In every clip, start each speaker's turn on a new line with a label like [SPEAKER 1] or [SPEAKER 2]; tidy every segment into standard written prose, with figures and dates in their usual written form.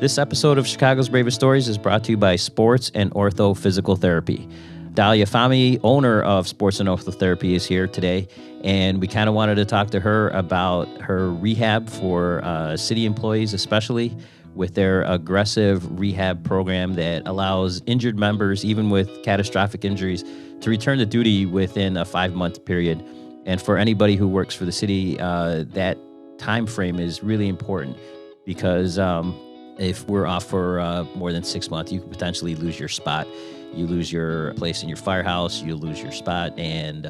[SPEAKER 1] This episode of Chicago's Bravest Stories is brought to you by Sports and Ortho Physical Therapy. Dahlia Fahmy, owner of Sports and Ortho Therapy, is here today, and we kind of wanted to talk to her about her rehab for city employees, especially with their aggressive rehab program that allows injured members, even with catastrophic injuries, to return to duty within a 5-month period. And for anybody who works for the city, that time frame is really important because if we're off for more than 6 months, you could potentially lose your spot. You lose your place in your firehouse, you lose your spot, and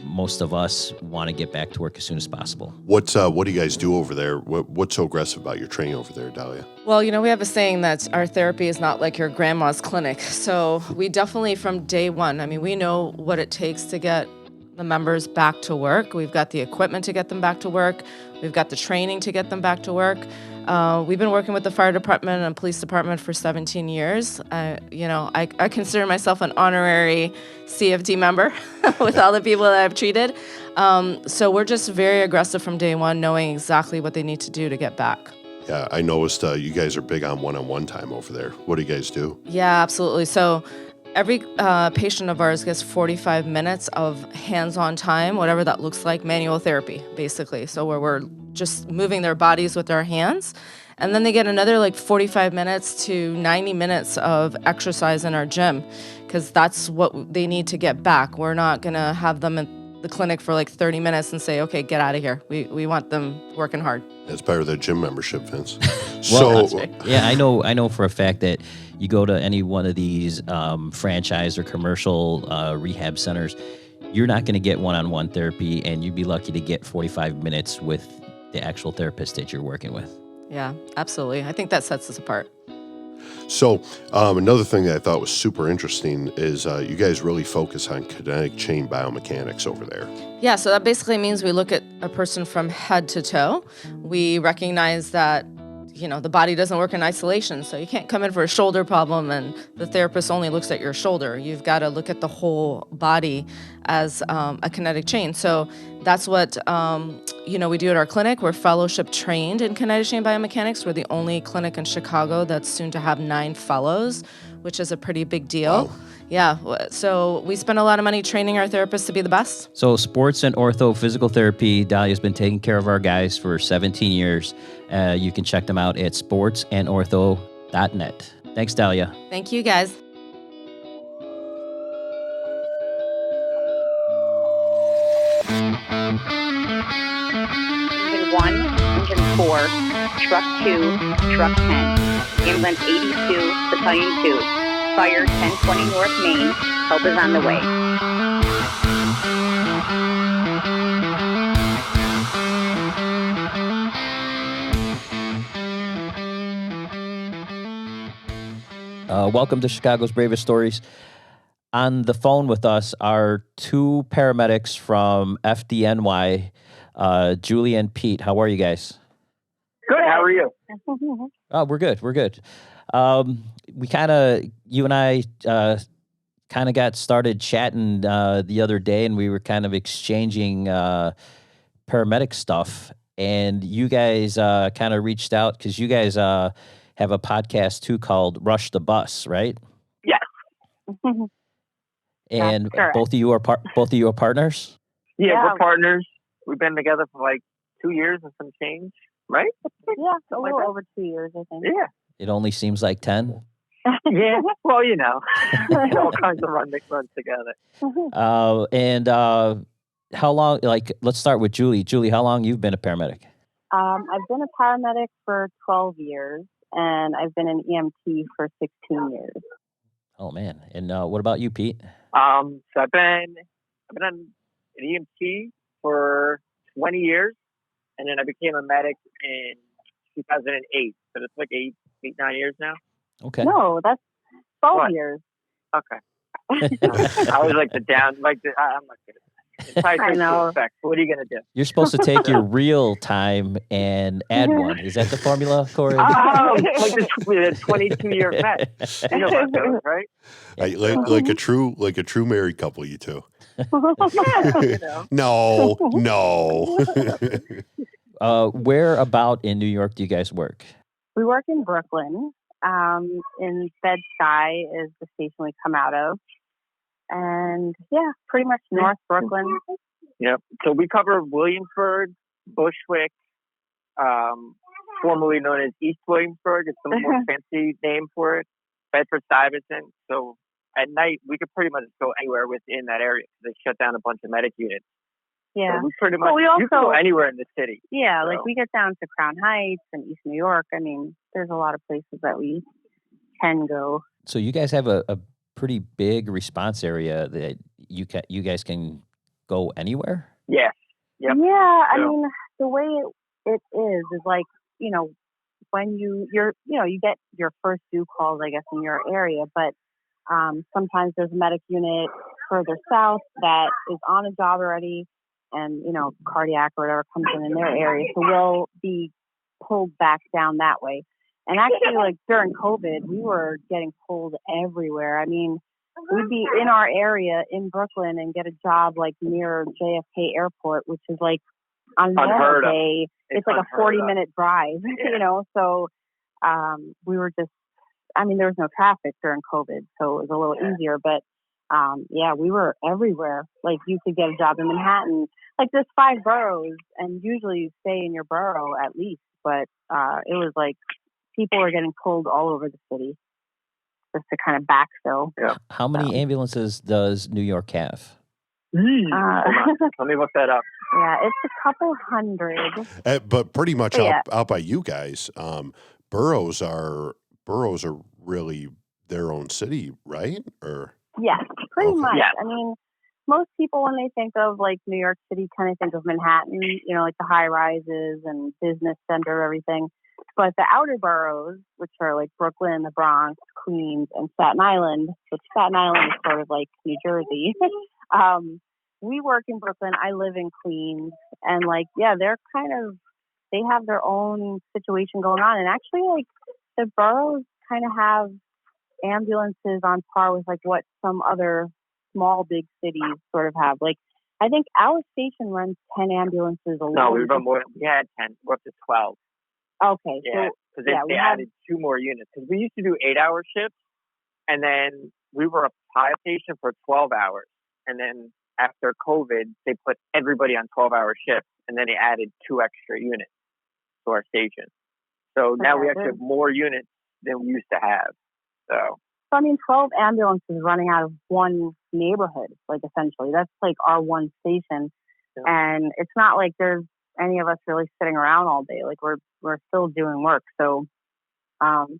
[SPEAKER 1] most of us want to get back to work as soon as possible.
[SPEAKER 2] What do you guys do over there? What's so aggressive about your training over there, Dahlia?
[SPEAKER 3] Well, we have a saying that our therapy is not like your grandma's clinic. So we definitely, from day one, we know what it takes to get the members back to work. We've got the equipment to get them back to work. We've got the training to get them back to work. We've been working with the fire department and police department for 17 years. I consider myself an honorary CFD member with all the people that I've treated. So we're just very aggressive from day one, knowing exactly what they need to do to get back.
[SPEAKER 2] Yeah, I noticed you guys are big on one-on-one time over there. What do you guys do?
[SPEAKER 3] Yeah, absolutely. So every patient of ours gets 45 minutes of hands-on time, whatever that looks like, manual therapy, basically. So where we're just moving their bodies with our hands. And then they get another 45 minutes to 90 minutes of exercise in our gym, because that's what they need to get back. We're not going to have them in the clinic for 30 minutes and say, okay, get out of here. We want them working hard.
[SPEAKER 2] It's part of their gym membership, Vince.
[SPEAKER 1] Yeah, I know for a fact that you go to any one of these franchise or commercial rehab centers, you're not going to get one-on-one therapy, and you'd be lucky to get 45 minutes with the actual therapist that you're working with.
[SPEAKER 3] Yeah, absolutely. I think that sets us apart.
[SPEAKER 2] So another thing that I thought was super interesting is you guys really focus on kinetic chain biomechanics over there.
[SPEAKER 3] Yeah, so that basically means we look at a person from head to toe. We recognize that the body doesn't work in isolation, so you can't come in for a shoulder problem and the therapist only looks at your shoulder. You've got to look at the whole body as a kinetic chain. So that's what we do at our clinic. We're fellowship trained in kinetic chain biomechanics. We're the only clinic in Chicago that's soon to have 9 fellows, which is a pretty big deal.
[SPEAKER 2] Wow.
[SPEAKER 3] Yeah, so we spend a lot of money training our therapists to be the best.
[SPEAKER 1] So Sports and Ortho Physical Therapy, Dahlia's been taking care of our guys for 17 years. You can check them out at sportsandortho.net. Thanks, Dahlia.
[SPEAKER 3] Thank you, guys.
[SPEAKER 4] Engine 1, Engine 4, Truck 2, Truck 10, Ambulance 82, Battalion 2, Fire 1020 North Main, help is on the way.
[SPEAKER 1] Welcome to Chicago's Bravest Stories. On the phone with us are 2 paramedics from FDNY, Julie and Pete. How are you guys?
[SPEAKER 5] Good. How are you?
[SPEAKER 1] Oh, we're good. We're good. You and I kind of got started chatting the other day, and we were kind of exchanging paramedic stuff. And you guys kind of reached out because you guys have a podcast too called Rush the Bus, right?
[SPEAKER 5] Yes.
[SPEAKER 1] And both of you are partners?
[SPEAKER 5] Yeah, we're partners. We've been together for 2 years and some change, right?
[SPEAKER 4] Yeah, a little over 2 years, I think.
[SPEAKER 5] Yeah.
[SPEAKER 1] It only seems like 10.
[SPEAKER 5] Yeah. Well, all kinds of runs together.
[SPEAKER 1] And how long? Let's start with Julie. Julie, how long you've been a paramedic?
[SPEAKER 4] I've been a paramedic for 12 years, and I've been an EMT for 16 years.
[SPEAKER 1] Oh man! And what about you, Pete?
[SPEAKER 5] So I've been an EMT for 20 years, and then I became a medic in 2008. So it's 9 years now.
[SPEAKER 1] Okay.
[SPEAKER 4] No, that's 12 years.
[SPEAKER 5] Okay. I was I'm not good. I know. What are you going to do?
[SPEAKER 1] You're supposed to take your real time and add one. Is that the formula, Corey?
[SPEAKER 5] Oh, the 22-year vet. You know how it goes, right?
[SPEAKER 2] Like a true married couple, you two.
[SPEAKER 5] Yeah,
[SPEAKER 2] No.
[SPEAKER 1] Where about in New York do you guys work?
[SPEAKER 6] We work in Brooklyn. In Bed-Stuy is the station we come out of. And yeah, pretty much North Brooklyn.
[SPEAKER 5] Yep. So we cover Williamsburg, Bushwick, formerly known as East Williamsburg. It's the more fancy name for it. Bedford-Stuyvesant. So at night, we could pretty much go anywhere within that area because they shut down a bunch of medic units.
[SPEAKER 6] Yeah.
[SPEAKER 5] So we pretty much, you can go anywhere in the city.
[SPEAKER 6] Yeah,
[SPEAKER 5] so.
[SPEAKER 6] Like we get down to Crown Heights and East New York. I mean, there's a lot of places that we can go.
[SPEAKER 1] So you guys have a pretty big response area that you guys can go anywhere?
[SPEAKER 5] Yes. Yep.
[SPEAKER 6] Yeah, I mean, the way it is like, when you get your first due calls, I guess, in your area, but sometimes there's a medic unit further south that is on a job already, and cardiac or whatever comes in their area, so we'll be pulled back down that way. And actually, like during COVID, we were getting pulled everywhere. I mean, we'd be in our area in Brooklyn and get a job like near JFK Airport, which is like on a normal day, it's like a 40-minute drive, So we were just, I mean, there was no traffic during COVID, so it was a little easier. But we were everywhere. Like you could get a job in Manhattan. Like there's 5 boroughs, and usually you stay in your borough at least. But it was like people were getting pulled all over the city just to kind of backfill.
[SPEAKER 5] Yeah.
[SPEAKER 1] How many ambulances does New York have?
[SPEAKER 5] Let me look that up.
[SPEAKER 6] Yeah, it's a couple hundred.
[SPEAKER 2] But pretty much out by you guys, boroughs are really their own city, right? Or
[SPEAKER 6] yes, pretty much.
[SPEAKER 5] Yeah.
[SPEAKER 6] I mean, most people when they think of like New York City, kind of think of Manhattan, like the high rises and business center, everything. But the outer boroughs, which are like Brooklyn, the Bronx, Queens, and Staten Island, which Staten Island is sort of like New Jersey. We work in Brooklyn. I live in Queens. And they have their own situation going on. And actually, like, the boroughs kind of have ambulances on par with like what some other small, big cities sort of have. Like, I think our station runs 10 ambulances alone.
[SPEAKER 5] No, we run more. We had 10. We're up to 12.
[SPEAKER 6] Okay.
[SPEAKER 5] Yeah, because they added 2 more units. Because we used to do 8-hour shifts, and then we were a pilot station for 12 hours. And then after COVID, they put everybody on 12-hour shifts, and then they added 2 extra units to our station. So now we actually have more units than we used to have. So
[SPEAKER 6] I mean, 12 ambulances running out of one neighborhood, like essentially. That's like our one station. Yeah. And it's not like there's any of us really sitting around all day. Like we're still doing work. So, and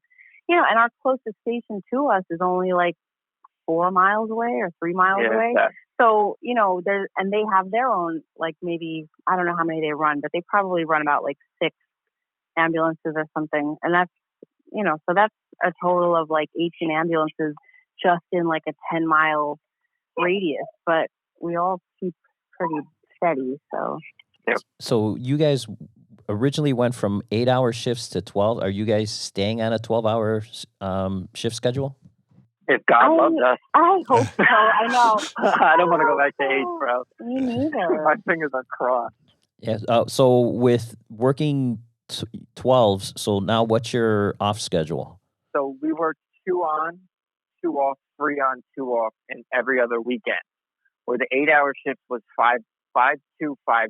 [SPEAKER 6] our closest station to us is only like 4 miles away or 3 miles away. Yeah. So, and they have their own, like maybe, I don't know how many they run, but they probably run about like 6 ambulances or something. And that's, so that's a total of like 18 ambulances just in like a 10-mile radius. But we all keep pretty steady. So.
[SPEAKER 5] Yep.
[SPEAKER 1] So you guys originally went from 8-hour shifts to 12. Are you guys staying on a 12-hour shift schedule?
[SPEAKER 5] If God loves us.
[SPEAKER 6] I hope so. I know.
[SPEAKER 5] I don't want to go back to 8, bro.
[SPEAKER 6] Me neither.
[SPEAKER 5] My fingers are crossed.
[SPEAKER 1] Yeah. So with working 12s, so now what's your off schedule?
[SPEAKER 5] So we work 2 on, 2 off, 3 on, 2 off, and every other weekend. Where the 8-hour shift was 5-2, 5-3,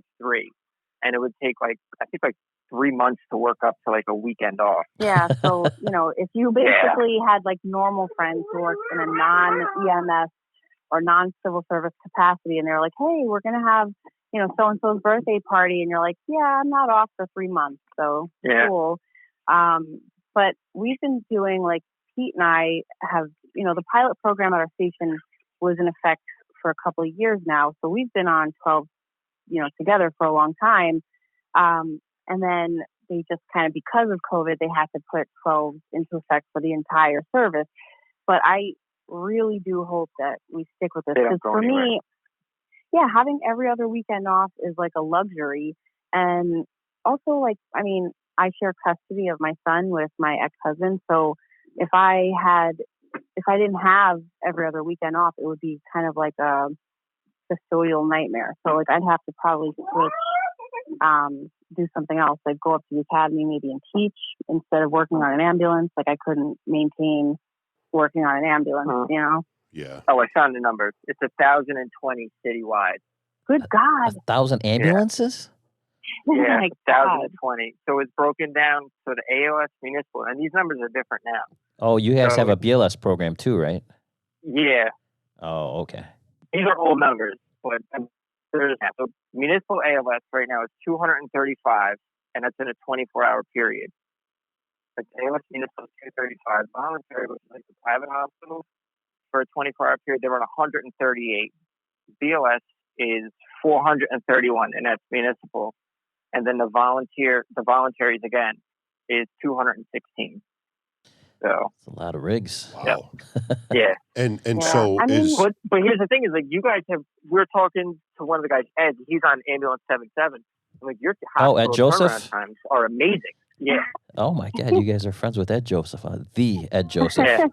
[SPEAKER 5] and it would take like 3 months to work up to like a weekend off.
[SPEAKER 6] Yeah, so if you basically had like normal friends who worked in a non-EMS or non-civil service capacity, and they're like, hey, we're gonna have so-and-so's birthday party, and you're like, yeah, I'm not off for 3 months, so cool. But we've been doing, like, Pete and I have, the pilot program at our station was in effect for a couple of years now, so we've been on 12 together for a long time. And then they just kind of, because of COVID, they had to put 12 into effect for the entire service. But I really do hope that we stick with this. Because for me, having every other weekend off is like a luxury. And also, like, I mean, I share custody of my son with my ex-husband. So if I didn't have every other weekend off, it would be kind of like a custodial nightmare. So like I'd have to probably switch do something else, like go up to the academy maybe and teach instead of working on an ambulance. Like I couldn't maintain working on an ambulance, you know?
[SPEAKER 2] Yeah.
[SPEAKER 5] Oh, I found the numbers. It's 1,020 citywide.
[SPEAKER 6] Good God.
[SPEAKER 1] 1,000 ambulances?
[SPEAKER 5] Yeah,
[SPEAKER 6] My God.
[SPEAKER 5] 1,020. So it's broken down. So the AOS municipal, and these numbers are different now.
[SPEAKER 1] Oh, you guys
[SPEAKER 5] So-
[SPEAKER 1] have a BLS program too, right?
[SPEAKER 5] Yeah,
[SPEAKER 1] Oh, okay.
[SPEAKER 5] these are old numbers, but there's that. So municipal ALS right now is 235, and that's in a 24-hour period. But ALS municipal is 235. Voluntary, which is like the private hospital, for a 24-hour period, they run 138. BLS is 431, and that's municipal. And then the voluntaries again is 216. So
[SPEAKER 1] It's a lot of rigs.
[SPEAKER 2] Wow.
[SPEAKER 5] yeah.
[SPEAKER 2] And
[SPEAKER 6] Yeah.
[SPEAKER 2] so
[SPEAKER 6] I mean,
[SPEAKER 2] is
[SPEAKER 5] But here's the thing: is like you guys have. We're talking to one of the guys, Ed. He's on ambulance 77. Like your
[SPEAKER 1] Oh, Ed
[SPEAKER 5] hospital
[SPEAKER 1] Joseph?
[SPEAKER 5] turnaround times are amazing. Yeah,
[SPEAKER 1] Oh my God, you guys are friends with Ed Joseph, the Ed Joseph.
[SPEAKER 5] yeah.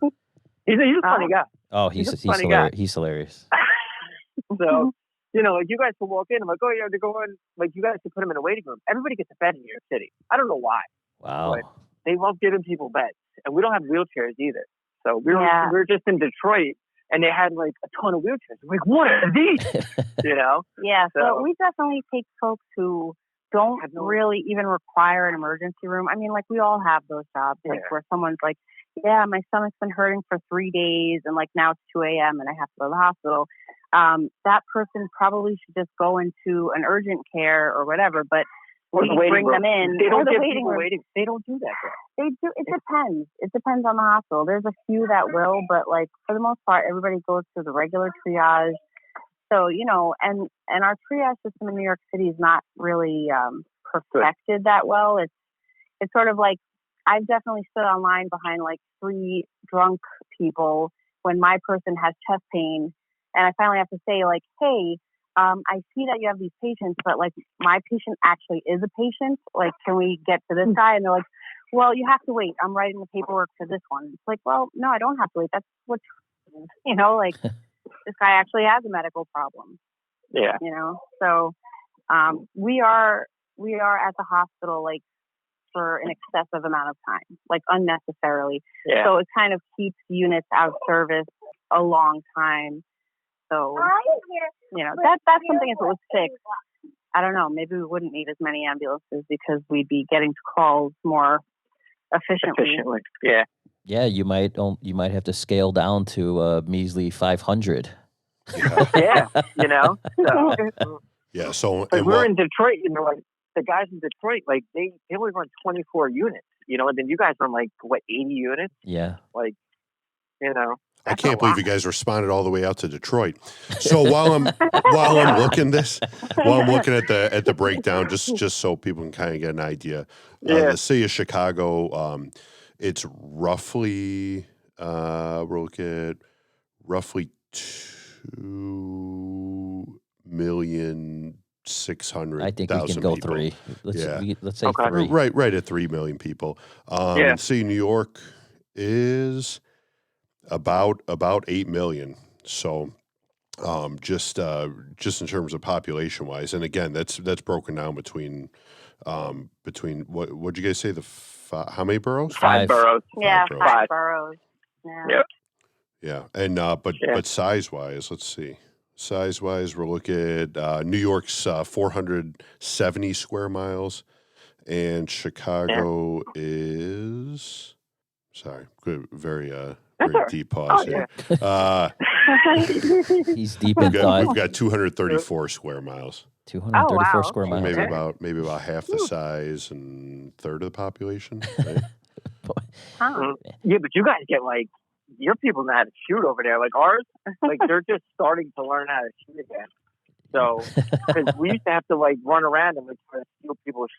[SPEAKER 5] He's a funny guy.
[SPEAKER 1] Oh,
[SPEAKER 5] He's
[SPEAKER 1] he's
[SPEAKER 5] a funny
[SPEAKER 1] hilarious.
[SPEAKER 5] guy.
[SPEAKER 1] He's hilarious.
[SPEAKER 5] So like you guys can walk in. I'm like, oh yeah, to go in. Like you guys can put him in a waiting room. Everybody gets a bed in New York City. I don't know why.
[SPEAKER 1] Wow.
[SPEAKER 5] But they love giving people beds, and we don't have wheelchairs either. So we
[SPEAKER 6] Yeah.
[SPEAKER 5] were just in Detroit, and they had like a ton of wheelchairs. I'm like, what are these?
[SPEAKER 6] Yeah, so
[SPEAKER 5] So-
[SPEAKER 6] we definitely take folks who don't
[SPEAKER 5] Have no-
[SPEAKER 6] really even require an emergency room. I mean, like we all have those jobs, like
[SPEAKER 5] Yeah.
[SPEAKER 6] where someone's like, yeah, my stomach's been hurting for 3 days and like now it's 2 a.m. and I have to go to the hospital. That person probably should just go into an urgent care or whatever, but
[SPEAKER 5] Or
[SPEAKER 6] we
[SPEAKER 5] the waiting
[SPEAKER 6] bring
[SPEAKER 5] room.
[SPEAKER 6] them in.
[SPEAKER 5] They
[SPEAKER 6] or
[SPEAKER 5] don't
[SPEAKER 6] the
[SPEAKER 5] give
[SPEAKER 6] waiting
[SPEAKER 5] people
[SPEAKER 6] room.
[SPEAKER 5] waiting. They don't do that. Though.
[SPEAKER 6] They do. It depends. It depends on the hospital. There's a few that will, but like for the most part, everybody goes through the regular triage. So and our triage system in New York City is not really perfected that well. It's sort of like I've definitely stood online behind like 3 drunk people when my person has chest pain, and I finally have to say like, hey. I see that you have these patients, but like my patient actually is a patient. Like, can we get to this guy? And they're like, well, you have to wait. I'm writing the paperwork for this one. It's like, well, no, I don't have to wait. That's what, like this guy actually has a medical problem.
[SPEAKER 5] Yeah.
[SPEAKER 6] So we are at the hospital like for an excessive amount of time, like unnecessarily.
[SPEAKER 5] Yeah.
[SPEAKER 6] So it kind of keeps units out of service a long time. So, that's something if it was fixed. I don't know, maybe we wouldn't need as many ambulances because we'd be getting to calls more efficiently.
[SPEAKER 5] Yeah.
[SPEAKER 1] Yeah, you might have to scale down to a measly 500.
[SPEAKER 5] Yeah. So,
[SPEAKER 2] yeah. So
[SPEAKER 5] like
[SPEAKER 2] and
[SPEAKER 5] we're
[SPEAKER 2] what-
[SPEAKER 5] in Detroit, like the guys in Detroit, like they only run 24 units, and then you guys run like 80 units,
[SPEAKER 1] Yeah.
[SPEAKER 5] like
[SPEAKER 2] I
[SPEAKER 5] that's
[SPEAKER 2] can't
[SPEAKER 5] a
[SPEAKER 2] believe
[SPEAKER 5] lot.
[SPEAKER 2] you guys responded all the way out to Detroit. So while I'm looking at the breakdown, just so people can kind of get an idea, the city of Chicago, it's roughly we're looking at roughly 2,600,000.
[SPEAKER 1] I think we can go
[SPEAKER 2] people.
[SPEAKER 1] 3. Let's say
[SPEAKER 5] Okay.
[SPEAKER 1] 3.
[SPEAKER 2] Right at 3 million people.
[SPEAKER 5] Yeah.
[SPEAKER 2] The city of New York is about 8 million. So just in terms of population wise, and again, that's broken down between what'd you guys say, how many boroughs?
[SPEAKER 5] 5 boroughs.
[SPEAKER 6] Yeah,
[SPEAKER 2] Five
[SPEAKER 6] 5 boroughs. Yeah.
[SPEAKER 5] Yep.
[SPEAKER 2] Yeah, and but size wise, let's see. Size wise, we're looking at New York's 470 square miles, and Chicago is very deep pause here.
[SPEAKER 1] He's deep in thought.
[SPEAKER 2] We've got 234 square miles.
[SPEAKER 1] 234
[SPEAKER 6] Oh, wow.
[SPEAKER 1] square miles.
[SPEAKER 2] Maybe about half the size and third of the population. Right?
[SPEAKER 6] Huh.
[SPEAKER 5] Yeah, but you guys get like your people know how to shoot over there. Like ours, like they're just starting to learn how to shoot again. So, because we used to have to like run around and like try to steal people's,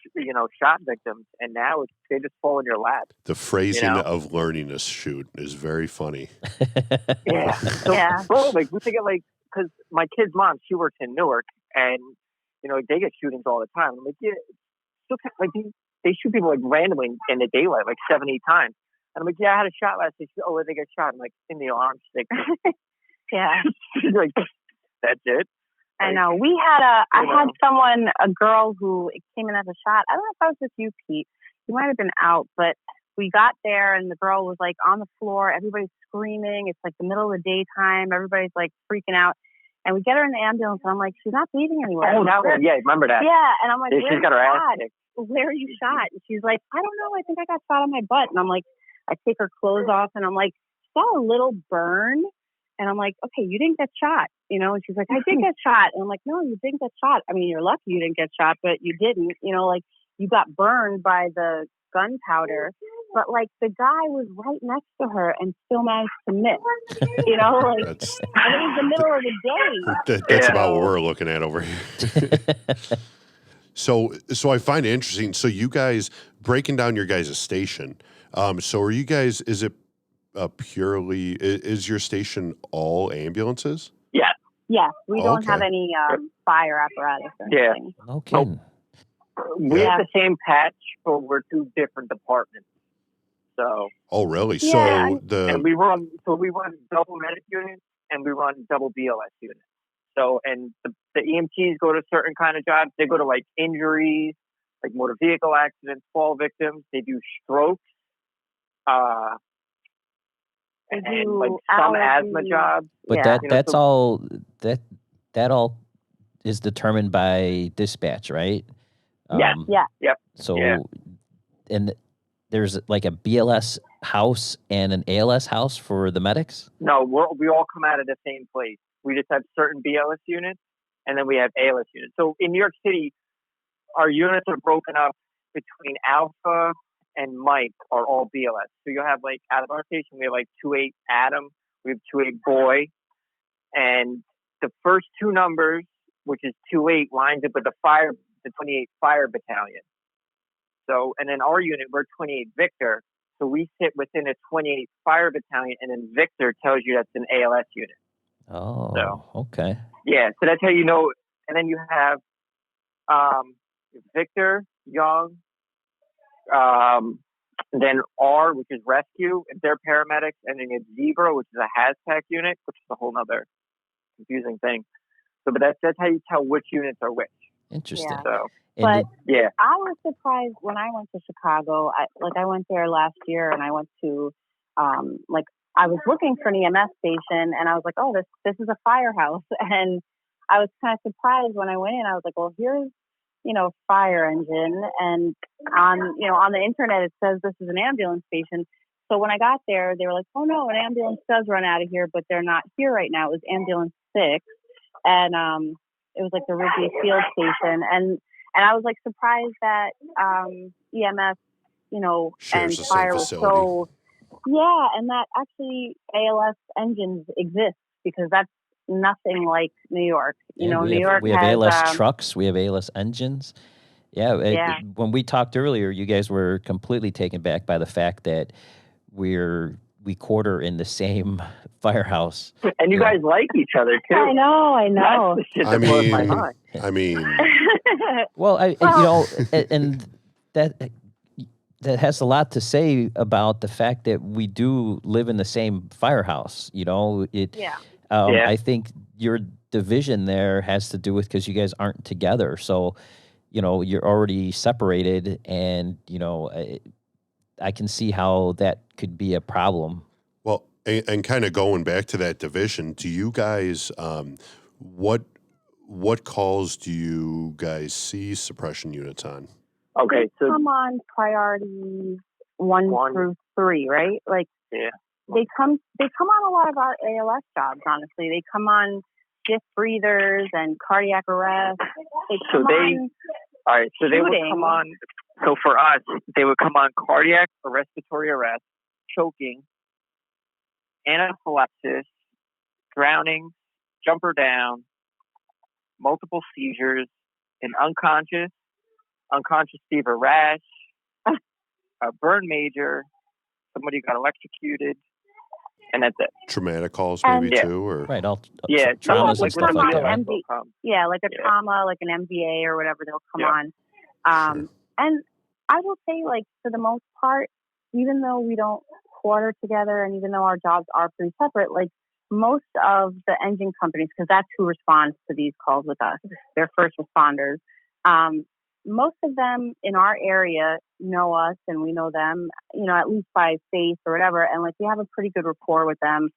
[SPEAKER 5] shot victims, and now they just fall in your lap.
[SPEAKER 2] The phrasing of learning to shoot is very funny.
[SPEAKER 5] Yeah. So,
[SPEAKER 6] Yeah.
[SPEAKER 5] bro, like we think it because my kid's mom, she works in Newark, and they get shootings all the time. I'm like, yeah, still like they shoot people like randomly in the daylight, like 7, 8 times. And I'm like, yeah, I had a shot last day. She's, oh, where'd they get shot? I'm like, in the arm. She's like,
[SPEAKER 6] Yeah.
[SPEAKER 5] she's like, that's it.
[SPEAKER 6] I know. I had a girl who came in as a shot. I don't know if that was with you, Pete. You might have been out, but we got there and the girl was like on the floor. Everybody's screaming. It's like the middle of the daytime. Everybody's like freaking out. And we get her in the ambulance and I'm like, she's not bleeding anywhere.
[SPEAKER 5] Oh, yeah, remember that.
[SPEAKER 6] Yeah. And I'm like,
[SPEAKER 5] she's got her ass kicked.
[SPEAKER 6] Where are you shot? And she's like, I don't know. I think I got shot on my butt. And I'm like, I take her clothes off and I'm like, saw a little burn. And I'm like, okay, you didn't get shot, you know? And she's like, I did get shot. And I'm like, no, you didn't get shot. I mean, you're lucky you didn't get shot, but you didn't, you know, like you got burned by the gunpowder. But like the guy was right next to her and still managed to miss, you know, like and it was the middle of the day.
[SPEAKER 2] That's about what we're looking at over here. So I find it interesting. So you guys breaking down your guys' station. So are you guys, is it is your station all ambulances?
[SPEAKER 5] Yeah.
[SPEAKER 6] Yeah. We don't have any fire apparatus or anything.
[SPEAKER 1] Okay.
[SPEAKER 5] We have the same patch, but we're two different departments. So.
[SPEAKER 2] Oh, really?
[SPEAKER 6] Yeah.
[SPEAKER 5] And we run double medic units and we run double BLS units. So, and the EMTs go to certain kind of jobs. They go to like injuries, like motor vehicle accidents, fall victims. They do strokes, and like some asthma jobs.
[SPEAKER 1] But that all is determined by dispatch, right?
[SPEAKER 5] Yep.
[SPEAKER 1] So, and there's like a BLS house and an ALS house for the medics?
[SPEAKER 5] No, we all come out of the same place. We just have certain BLS units, and then we have ALS units. So in New York City, our units are broken up between Alpha and Mike are all BLS. So you'll have like out of our station, we have like 2-8 Adam, we have 2-8 Boy, and the first two numbers, which is 2-8, lines up with the 28 Fire Battalion. So, and then our unit, we're 28 Victor. So we sit within a 28 Fire Battalion, and then Victor tells you that's an ALS unit.
[SPEAKER 1] Oh, okay.
[SPEAKER 5] Yeah, so that's how you know. And then you have Victor, Young, then R, which is rescue, if they're paramedics, and then you have Zebra, which is a HazTech unit, which is a whole nother confusing thing. So, but that's how you tell which units are which.
[SPEAKER 1] Interesting.
[SPEAKER 6] Yeah.
[SPEAKER 5] So,
[SPEAKER 6] but I was surprised when I went to Chicago. I went there last year, and I went to I was looking for an EMS station, and I was like, oh, this is a firehouse, and I was kind of surprised when I went in. I was like, well, here's fire engine, and on the internet it says this is an ambulance station. So when I got there, they were like, oh no, an ambulance does run out of here, but they're not here right now. It was ambulance 6, and it was like the Wrigley Field station, and I was like surprised that EMS,
[SPEAKER 2] shares
[SPEAKER 6] and fire was so and that actually ALS engines exist, because that's nothing like New York. New York
[SPEAKER 1] we have
[SPEAKER 6] has,
[SPEAKER 1] ALS trucks, we have ALS engines. When we talked earlier, you guys were completely taken back by the fact that we quarter in the same firehouse.
[SPEAKER 5] And you guys like each other too.
[SPEAKER 6] I know.
[SPEAKER 5] That's the shit that blows my mind.
[SPEAKER 2] I mean,
[SPEAKER 1] and that has a lot to say about the fact that we do live in the same firehouse. I think your division there has to do with because you guys aren't together. So, you're already separated, and, I can see how that could be a problem.
[SPEAKER 2] Well, and kind of going back to that division, do you guys, what calls do you guys see suppression units on?
[SPEAKER 5] Okay, so
[SPEAKER 6] come on priorities 1 through 3, right? Like, they come on a lot of our ALS jobs. Honestly, they come on shift breathers and cardiac arrest. They would come on. So for us, they would come on cardiac or respiratory arrest, choking, anaphylaxis, drowning, jumper down, multiple seizures, an unconscious fever rash, a burn major, somebody got electrocuted, and that's it.
[SPEAKER 2] Traumatic calls maybe too, or
[SPEAKER 1] right?
[SPEAKER 6] Traumas
[SPEAKER 1] and stuff like that.
[SPEAKER 6] Like a trauma, like an MVA or whatever, they'll come on. And I will say, like, for the most part, even though we don't quarter together, and even though our jobs are pretty separate, like, most of the engine companies, because that's who responds to these calls with us, they're first responders. Most of them in our area know us and we know them, at least by face or whatever. And like, we have a pretty good rapport with them.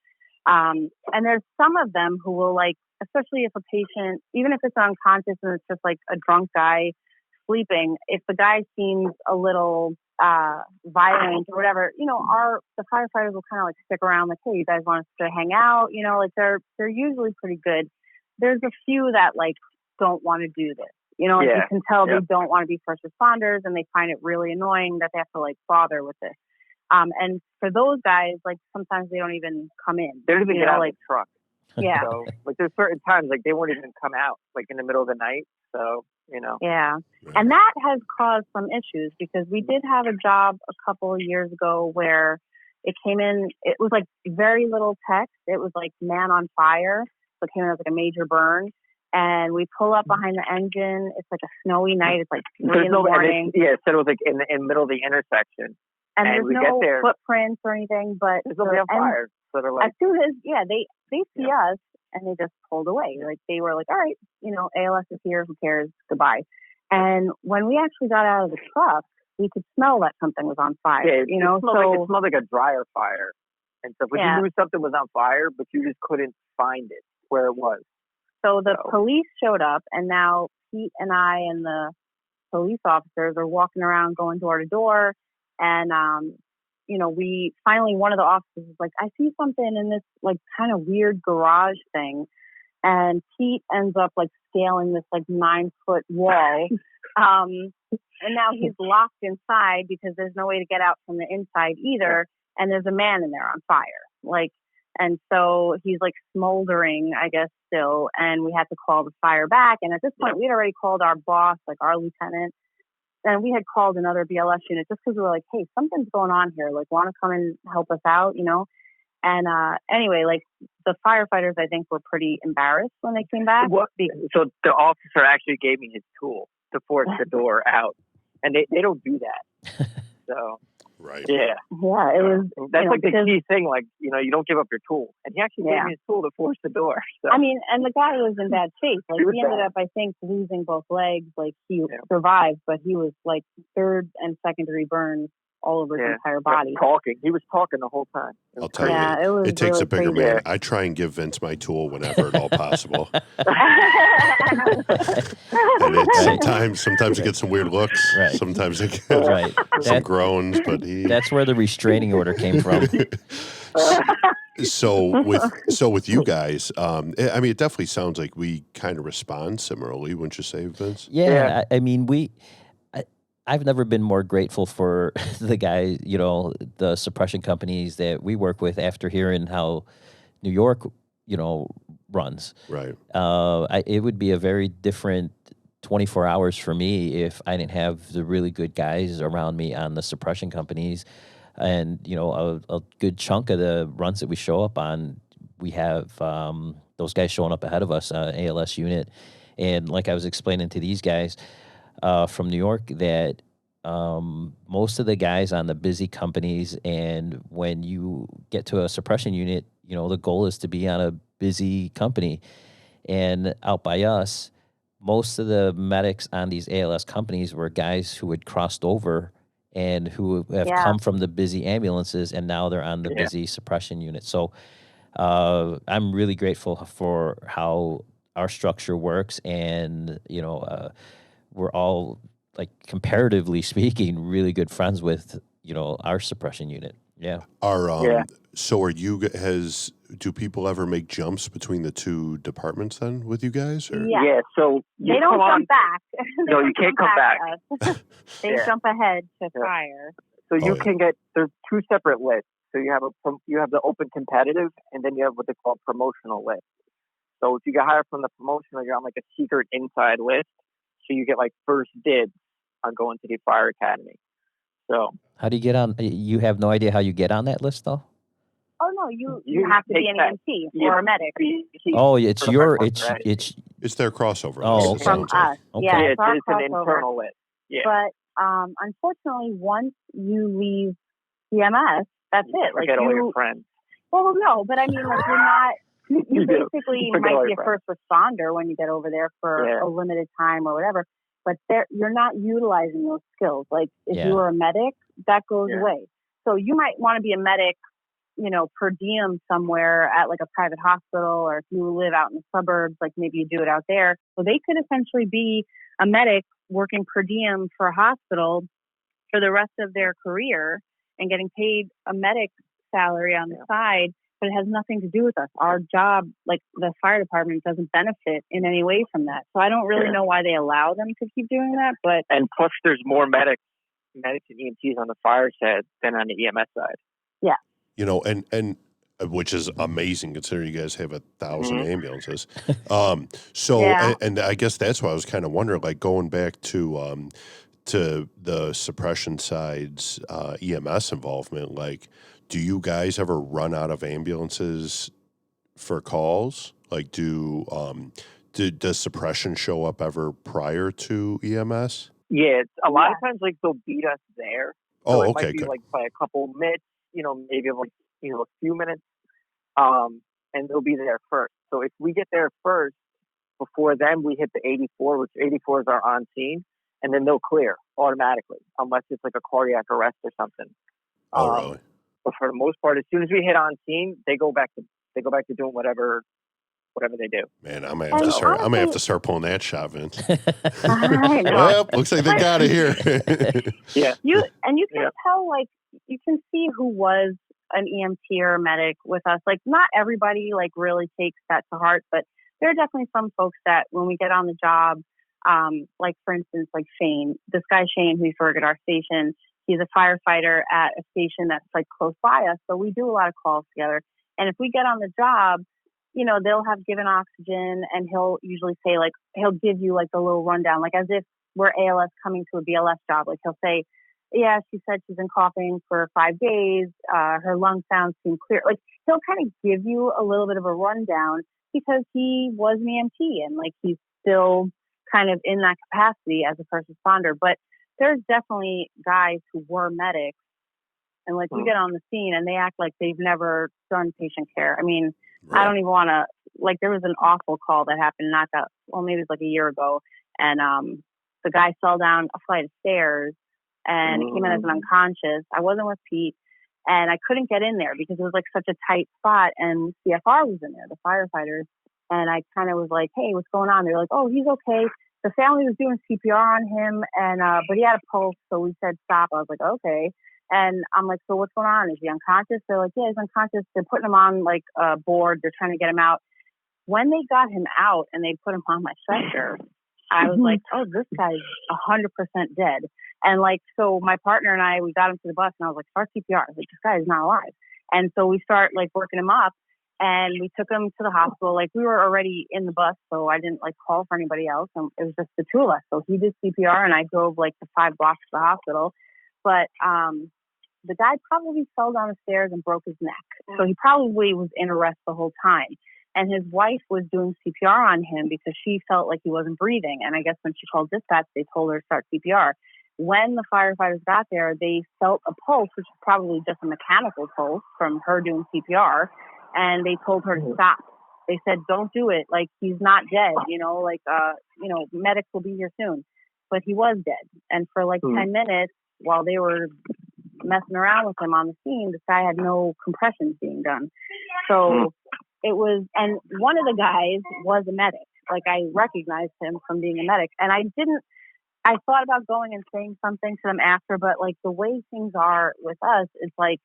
[SPEAKER 6] And there's some of them who will especially if a patient, even if it's unconscious and it's just like a drunk guy sleeping, if the guy seems a little violent or whatever, the firefighters will kind of stick around, hey, you guys want us to hang out? They're usually pretty good. There's a few that don't want to do this. You can tell they don't want to be first responders and they find it really annoying that they have to bother with this. And for those guys, sometimes they don't even come in.
[SPEAKER 5] They don't even get out of the truck.
[SPEAKER 6] Yeah.
[SPEAKER 5] So there's certain times they won't even come out in the middle of the night. So,
[SPEAKER 6] Yeah. And that has caused some issues because we did have a job a couple of years ago where it came in, it was very little text. It was man on fire. So it came in as a major burn. And we pull up behind the engine. It's a snowy night. It's 3 in the morning.
[SPEAKER 5] So it was in the middle of the intersection.
[SPEAKER 6] And there's no footprints or anything, but
[SPEAKER 5] there's nobody on fire. So they're
[SPEAKER 6] as soon as they see us and they just pulled away. They were all right, ALS is here, who cares? Goodbye. And when we actually got out of the truck, we could smell that something was on fire.
[SPEAKER 5] Yeah, it smelled like a dryer fire. And so you knew something was on fire, but you just couldn't find it where it was.
[SPEAKER 6] So the police showed up, and now Pete and I and the police officers are walking around going door to door. And, we finally, one of the officers was I see something in this kind of weird garage thing. And Pete ends up scaling this 9-foot wall. And now he's locked inside because there's no way to get out from the inside either. And there's a man in there on fire. And so he's smoldering, I guess, still. And we had to call the fire back. And at this point, we had already called our boss, our lieutenant. And we had called another BLS unit just because we were hey, something's going on here. Want to come and help us out, And anyway, the firefighters, I think, were pretty embarrassed when they came back.
[SPEAKER 5] So the officer actually gave me his tool to force the door out. And they don't do that. So...
[SPEAKER 2] Right.
[SPEAKER 5] Yeah.
[SPEAKER 6] Yeah, it was.
[SPEAKER 5] That's the key thing. You don't give up your tool. And he actually gave me his tool to force the door. So.
[SPEAKER 6] And the guy was in bad shape. He ended up, I think, losing both legs. He survived, but he was third and second degree burns all over his entire body.
[SPEAKER 5] He was talking the whole time.
[SPEAKER 2] I'll tell you, it takes a bigger man. I try and give Vince my tool whenever at all possible. And sometimes it gets some weird looks.
[SPEAKER 1] Right.
[SPEAKER 2] Sometimes it gets some groans, but
[SPEAKER 1] that's where the restraining order came from.
[SPEAKER 2] So with you guys, it definitely sounds like we kind of respond similarly, wouldn't you say, Vince?
[SPEAKER 1] Yeah. I've never been more grateful for the guys, the suppression companies that we work with after hearing how New York, runs.
[SPEAKER 2] Right.
[SPEAKER 1] It would be a very different 24 hours for me if I didn't have the really good guys around me on the suppression companies. And, a good chunk of the runs that we show up on, we have those guys showing up ahead of us, ALS unit. And like I was explaining to these guys, from New York, that most of the guys on the busy companies, and when you get to a suppression unit, the goal is to be on a busy company. And out by us, most of the medics on these ALS companies were guys who had crossed over and who have come from the busy ambulances, and now they're on the busy suppression unit. So I'm really grateful for how our structure works, and we're all, comparatively speaking, really good friends with our suppression unit. Yeah.
[SPEAKER 2] So do people ever make jumps between the two departments then with you guys? Or?
[SPEAKER 6] Yeah.
[SPEAKER 5] So
[SPEAKER 6] they don't jump back.
[SPEAKER 5] No, you can't come back.
[SPEAKER 6] They jump ahead to fire.
[SPEAKER 5] So you can get, there's 2 separate lists. So you have the open competitive, and then you have what they call promotional list. So if you get hired from the promotional, you're on a secret inside list. So you get first dibs on going to the fire academy. So
[SPEAKER 1] how do you get on? You have no idea how you get on that list, though?
[SPEAKER 6] Oh no, you have to be an EMT or a medic.
[SPEAKER 1] Oh, it's
[SPEAKER 2] their crossover.
[SPEAKER 1] Oh,
[SPEAKER 2] list,
[SPEAKER 6] from us.
[SPEAKER 1] Okay.
[SPEAKER 6] Yeah,
[SPEAKER 5] it's an internal list. Yeah.
[SPEAKER 6] But unfortunately, once you leave EMS, that's it.
[SPEAKER 5] Forget all your friends.
[SPEAKER 6] Well, no, but I mean, like, you're not, you basically might be a first responder when you get over there for a limited time or whatever, but you're not utilizing those skills. Like, if you were a medic, that goes away. So you might want to be a medic, you know, per diem somewhere at like a private hospital, or if you live out in the suburbs, like maybe you do it out there. So they could essentially be a medic working per diem for a hospital for the rest of their career and getting paid a medic salary on the side, but it has nothing to do with us. Our job, like the fire department, doesn't benefit in any way from that. So I don't really know why they allow them to keep doing that. But
[SPEAKER 5] and plus, there's more medics and EMTs on the fire side than on the EMS side.
[SPEAKER 6] Yeah.
[SPEAKER 2] You know, and which is amazing considering you guys have 1,000 ambulances. And I guess that's why I was kind of wondering, like, going back to the suppression side's EMS involvement, like, do you guys ever run out of ambulances for calls? Like, does suppression show up ever prior to EMS?
[SPEAKER 5] Yeah, a lot of times, like, they'll beat us there.
[SPEAKER 2] So
[SPEAKER 5] it
[SPEAKER 2] okay,
[SPEAKER 5] might be,
[SPEAKER 2] good.
[SPEAKER 5] like, by a couple minutes, you know, maybe like, you know, a few minutes, and they'll be there first. So if we get there first, before them, we hit the 84, which 84s are on scene, and then they'll clear automatically, unless it's like a cardiac arrest or something.
[SPEAKER 2] Oh, really?
[SPEAKER 5] But for the most part, as soon as we hit on scene, they go back to doing whatever they do.
[SPEAKER 2] Man, I'm gonna have to start pulling that shot, Vince.
[SPEAKER 6] I know.
[SPEAKER 2] Well, looks like they got it here.
[SPEAKER 5] Yeah.
[SPEAKER 6] You can tell, like, you can see who was an EMT or a medic with us. Like, not everybody, like, really takes that to heart, but there are definitely some folks that when we get on the job, like, for instance, like Shane, this guy Shane, who used to work at our station, he's a firefighter at a station that's, like, close by us. So we do a lot of calls together. And if we get on the job, you know, they'll have given oxygen, and he'll usually say, like, he'll give you, like, the little rundown, like, as if we're ALS coming to a BLS job. Like, he'll say, yeah, she said she's been coughing for 5 days. Her lung sounds seem clear. Like, he'll kind of give you a little bit of a rundown because he was an EMT and, like, he's still kind of in that capacity as a first responder. But there's definitely guys who were medics, and, like, we get on the scene and they act like they've never done patient care. I mean, I don't even want to, like, there was an awful call that happened maybe it was like a year ago, and the guy fell down a flight of stairs and came in as an unconscious. I wasn't with Pete, and I couldn't get in there because it was, like, such a tight spot, and CFR was in there, the firefighters, and I kind of was like, hey, what's going on? They were like, oh, he's okay. The family was doing CPR on him, and but he had a pulse, so we said stop. I was like, okay. And I'm like, so what's going on? Is he unconscious? They're like, yeah, he's unconscious. They're putting him on, like, a board. They're trying to get him out. When they got him out and they put him on my stretcher, I was like, oh, this guy's 100% dead. And, like, so my partner and I, we got him to the bus, and I was like, start CPR. I was like, this guy is not alive. And so we start, like, working him up, and we took him to the hospital. Like, we were already in the bus, so I didn't, like, call for anybody else. And it was just the two of us. So he did CPR, and I drove, like, the 5 blocks to the hospital. But the guy probably fell down the stairs and broke his neck. So he probably was in arrest the whole time. And his wife was doing CPR on him because she felt like he wasn't breathing. And I guess when she called dispatch, they told her to start CPR. When the firefighters got there, they felt a pulse, which is probably just a mechanical pulse from her doing CPR. And they told her to stop. They said, don't do it. Like, he's not dead, medics will be here soon. But he was dead. And for, like, 10 minutes, while they were messing around with him on the scene, this guy had no compressions being done. So it was, and one of the guys was a medic. Like, I recognized him from being a medic, and I thought about going and saying something to them after, but, like, the way things are with us, it's like,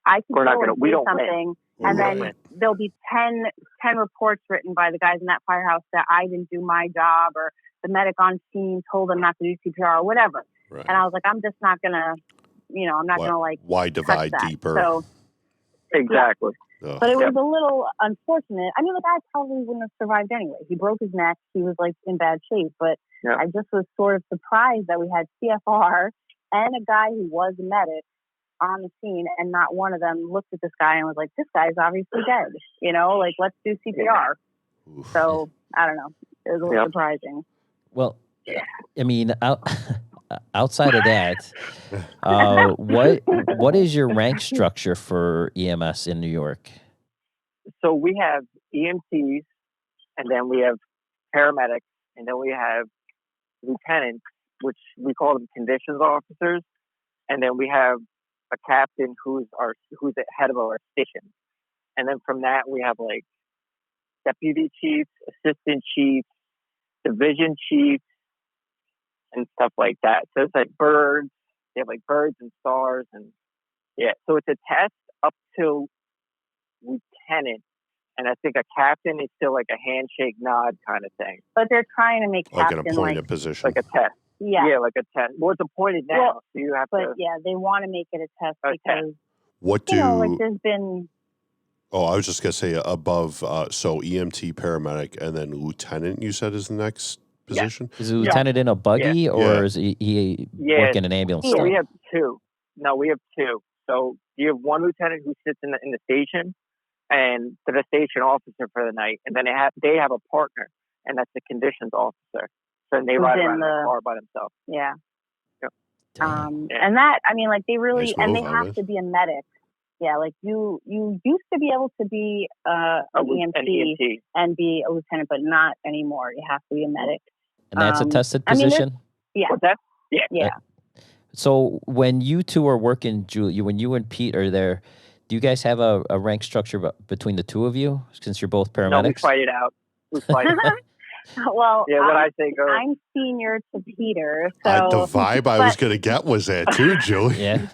[SPEAKER 6] I could go and say something, and then there'll be 10 reports written by the guys in that firehouse that I didn't do my job, or the medic on scene told them not to do CPR or whatever. Right. And I was like, I'm just not going to, I'm not going to, like,
[SPEAKER 2] why divide deeper?
[SPEAKER 6] So,
[SPEAKER 5] exactly.
[SPEAKER 6] Yeah. But it was a little unfortunate. I mean, the guy probably wouldn't have survived anyway. He broke his neck. He was, like, in bad shape. But I just was sort of surprised that we had CFR and a guy who was a medic on the scene, and not one of them looked at this guy and was like, this guy's obviously dead. Like, let's do CPR.
[SPEAKER 2] Yeah.
[SPEAKER 6] So, I don't know. It was a little surprising.
[SPEAKER 1] Well, I mean, outside of that, what is your rank structure for EMS in New York?
[SPEAKER 5] So we have EMTs, and then we have paramedics, and then we have lieutenants, which we call them conditions officers, and then we have a captain who's the head of our station, and then from that we have like deputy chiefs, assistant chiefs, division chiefs, and stuff like that. So it's like birds. They have like birds and stars, and yeah. So it's a test up to lieutenant, and I think a captain is still like a handshake nod kind of thing.
[SPEAKER 6] But they're trying to make
[SPEAKER 2] like
[SPEAKER 6] captain
[SPEAKER 2] an appointed position,
[SPEAKER 5] like a test.
[SPEAKER 6] Yeah,
[SPEAKER 5] like a test. Well, it's appointed now,
[SPEAKER 6] Well,
[SPEAKER 5] so you have
[SPEAKER 6] but
[SPEAKER 5] to.
[SPEAKER 6] yeah, they want to make it a test
[SPEAKER 5] A
[SPEAKER 6] because
[SPEAKER 2] What do?
[SPEAKER 6] like there's been.
[SPEAKER 2] Oh, I was just gonna say above. So EMT, paramedic, and then lieutenant. You said is the next position.
[SPEAKER 1] Is a lieutenant in a buggy or
[SPEAKER 2] Yeah.
[SPEAKER 1] is he working an ambulance?
[SPEAKER 5] So
[SPEAKER 1] stop?
[SPEAKER 5] we have two. No, we have two. So you have one lieutenant who sits in the station, and the station officer for the night, and then they have a partner, and that's the conditions officer. So they ride around in the car by themselves.
[SPEAKER 6] Yeah.
[SPEAKER 1] Dang.
[SPEAKER 6] And that, I mean, like they really,
[SPEAKER 2] Nice
[SPEAKER 6] and
[SPEAKER 2] move,
[SPEAKER 6] they have
[SPEAKER 2] Ahmed.
[SPEAKER 6] to be a medic. Yeah, like you used to be able to be an EMT and be a lieutenant, but not anymore. You have to be a medic.
[SPEAKER 1] And that's a tested
[SPEAKER 6] I mean,
[SPEAKER 1] position?
[SPEAKER 6] Yeah.
[SPEAKER 5] What's that?
[SPEAKER 6] Yeah.
[SPEAKER 1] So when you two are working, Julie, when you and Pete are there, do you guys have a rank structure between the two of you since you're both paramedics?
[SPEAKER 5] No, we fight it out. We fight it out.
[SPEAKER 6] Well,
[SPEAKER 5] Yeah, what I say goes.
[SPEAKER 6] I'm senior to Peter,
[SPEAKER 2] The
[SPEAKER 6] so
[SPEAKER 2] vibe I was gonna get was that too, Julie.
[SPEAKER 1] Yeah.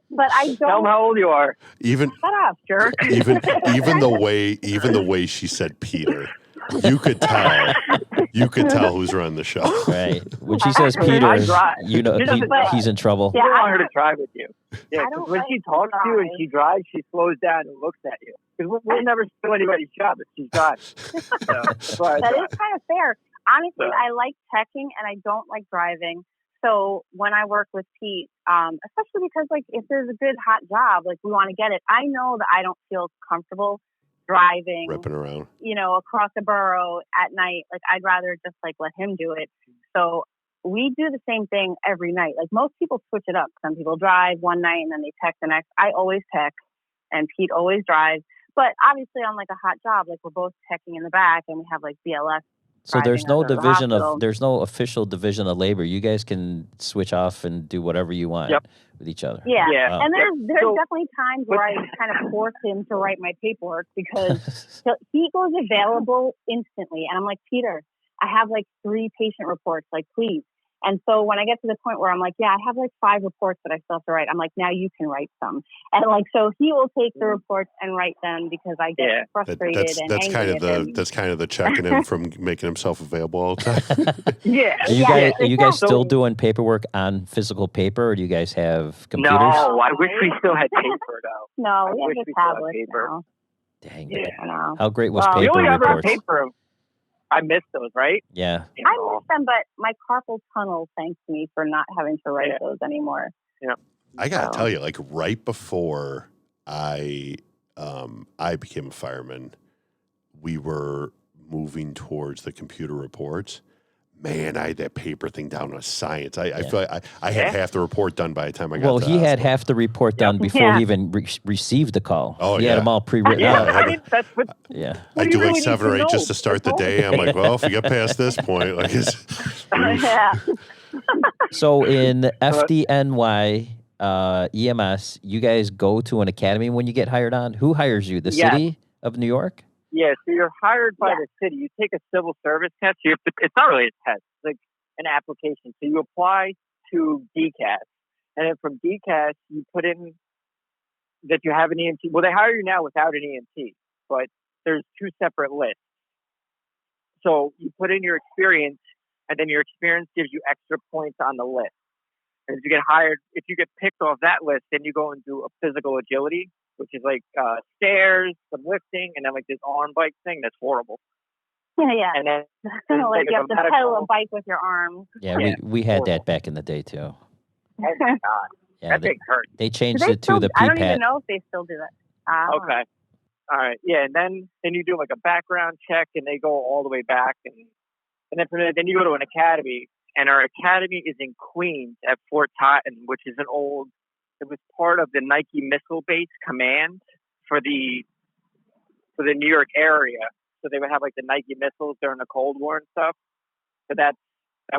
[SPEAKER 6] but I
[SPEAKER 5] Tell them
[SPEAKER 6] don't.
[SPEAKER 5] how old you are.
[SPEAKER 2] Even
[SPEAKER 6] Shut up, jerk.
[SPEAKER 2] even the way she said Peter, you could tell who's running the show.
[SPEAKER 1] Right. When she says
[SPEAKER 6] I
[SPEAKER 1] Peter,
[SPEAKER 5] drive.
[SPEAKER 1] you know
[SPEAKER 5] She doesn't drive.
[SPEAKER 1] he's in trouble.
[SPEAKER 6] Yeah,
[SPEAKER 5] You don't
[SPEAKER 6] I
[SPEAKER 5] want her to
[SPEAKER 6] don't-
[SPEAKER 5] drive with you. Yeah,
[SPEAKER 6] I
[SPEAKER 5] 'cause
[SPEAKER 6] don't
[SPEAKER 5] when
[SPEAKER 6] like
[SPEAKER 5] she
[SPEAKER 6] to
[SPEAKER 5] talks to you and
[SPEAKER 6] drive.
[SPEAKER 5] she drives, she slows down and looks at you. Because we'll never steal anybody's job if she's driving. So, that's why I
[SPEAKER 6] That
[SPEAKER 5] drive.
[SPEAKER 6] is kind of fair. Honestly,
[SPEAKER 5] So-
[SPEAKER 6] I like teching and I don't like driving. So when I work with Pete, especially because like if there's a good hot job, like we want to get it. I know that I don't feel comfortable driving,
[SPEAKER 2] Ripping around.
[SPEAKER 6] across the borough at night. Like I'd rather just like let him do it. So we do the same thing every night. Like most people switch it up. Some people drive one night and then they tech the next. I always tech and Pete always drives. But obviously on like a hot job, like we're both teching in the back and we have like BLS.
[SPEAKER 1] So there's no
[SPEAKER 6] driving us to the
[SPEAKER 1] division
[SPEAKER 6] hospital.
[SPEAKER 1] there's no official division of labor. You guys can switch off and do whatever you want
[SPEAKER 5] Yep.
[SPEAKER 1] with each other.
[SPEAKER 6] Yeah.
[SPEAKER 5] Yeah.
[SPEAKER 1] Wow.
[SPEAKER 6] And there's
[SPEAKER 5] So-
[SPEAKER 6] definitely times where I kind of force him to write my paperwork because he goes available instantly. And I'm like, Peter, I have like 3 patient reports, like please. And so when I get to the point where I'm like, yeah, I have like 5 reports that I still have to write, I'm like, now you can write some. And like, so he will take the reports and write them because I get
[SPEAKER 5] Yeah.
[SPEAKER 6] frustrated
[SPEAKER 2] That's
[SPEAKER 6] and
[SPEAKER 2] kind
[SPEAKER 6] angry
[SPEAKER 2] of
[SPEAKER 6] at him.
[SPEAKER 2] that's kind of the checking him from making himself available all the time.
[SPEAKER 5] Yeah.
[SPEAKER 1] Are you
[SPEAKER 6] Yeah,
[SPEAKER 1] guys
[SPEAKER 5] So-
[SPEAKER 1] still doing paperwork on physical paper or do you guys have computers?
[SPEAKER 5] No, I wish we still had paper, though.
[SPEAKER 6] No,
[SPEAKER 5] I
[SPEAKER 6] we
[SPEAKER 5] wish
[SPEAKER 6] have
[SPEAKER 5] we
[SPEAKER 6] a
[SPEAKER 5] still had
[SPEAKER 6] tablet
[SPEAKER 5] paper.
[SPEAKER 6] now.
[SPEAKER 1] Dang.
[SPEAKER 5] Yeah.
[SPEAKER 6] I know.
[SPEAKER 1] How great was
[SPEAKER 6] Well,
[SPEAKER 5] We
[SPEAKER 1] paper
[SPEAKER 5] only have our
[SPEAKER 1] reports?
[SPEAKER 5] paper. I miss those, right?
[SPEAKER 1] Yeah.
[SPEAKER 6] I miss them, but my carpal tunnel thanks me for not having to write those anymore.
[SPEAKER 2] I gotta
[SPEAKER 6] So-
[SPEAKER 2] tell you, like right before I became a fireman, we were moving towards the computer reports. Man, I had that paper thing down to science. I feel like I had half the report done by the time I got.
[SPEAKER 1] Well,
[SPEAKER 2] to
[SPEAKER 1] he
[SPEAKER 2] the
[SPEAKER 1] had
[SPEAKER 2] hospital.
[SPEAKER 1] half the report done before
[SPEAKER 6] Yeah.
[SPEAKER 1] he even received the call.
[SPEAKER 2] Oh,
[SPEAKER 1] he had
[SPEAKER 2] yeah.
[SPEAKER 1] them all pre-written
[SPEAKER 5] Yeah,
[SPEAKER 1] out.
[SPEAKER 5] I mean, that's what.
[SPEAKER 1] Yeah.
[SPEAKER 5] What
[SPEAKER 2] I
[SPEAKER 5] do
[SPEAKER 2] do
[SPEAKER 5] you
[SPEAKER 2] like
[SPEAKER 5] really
[SPEAKER 2] 7 or
[SPEAKER 5] need
[SPEAKER 2] 8
[SPEAKER 5] to
[SPEAKER 2] just to
[SPEAKER 5] know?
[SPEAKER 2] start the
[SPEAKER 5] That's all.
[SPEAKER 2] day. I'm like, well, if we get past this point, like it's
[SPEAKER 6] Yeah.
[SPEAKER 1] So in FDNY EMS, you guys go to an academy when you get hired on? Who hires you? The
[SPEAKER 5] Yes.
[SPEAKER 1] city of New York?
[SPEAKER 5] Yeah, so you're hired by
[SPEAKER 6] Yeah.
[SPEAKER 5] the city. You take a civil service test. So it's not really a test. It's like an application. So you apply to DCAS. And then from DCAS, you put in that you have an EMT. Well, they hire you now without an EMT, but there's 2 separate lists. So you put in your experience, and then your experience gives you extra points on the list. And if you get hired, if you get picked off that list, then you go and do a physical agility, which is like stairs, some lifting, and then like this arm bike thing that's horrible.
[SPEAKER 6] Yeah.
[SPEAKER 5] And then
[SPEAKER 6] Like you have to
[SPEAKER 5] medical-
[SPEAKER 6] pedal a bike with your arms.
[SPEAKER 1] Yeah,
[SPEAKER 5] Yeah.
[SPEAKER 1] we had
[SPEAKER 5] Horrible.
[SPEAKER 1] that back in the day too.
[SPEAKER 5] Oh my God,
[SPEAKER 1] Yeah,
[SPEAKER 5] that
[SPEAKER 1] they,
[SPEAKER 5] thing hurts.
[SPEAKER 1] they
[SPEAKER 6] Do
[SPEAKER 1] changed
[SPEAKER 6] they
[SPEAKER 1] it to
[SPEAKER 6] still,
[SPEAKER 1] the
[SPEAKER 6] I don't even
[SPEAKER 1] PPAT.
[SPEAKER 6] know if they still do that. Ah.
[SPEAKER 5] Okay. All right. Yeah, and then you do like a background check, and they go all the way back, and then from there, then you go to an academy, and our academy is in Queens at Fort Totten, which is it was part of the Nike Missile Base Command for the New York area. So they would have like the Nike missiles during the Cold War and stuff. So that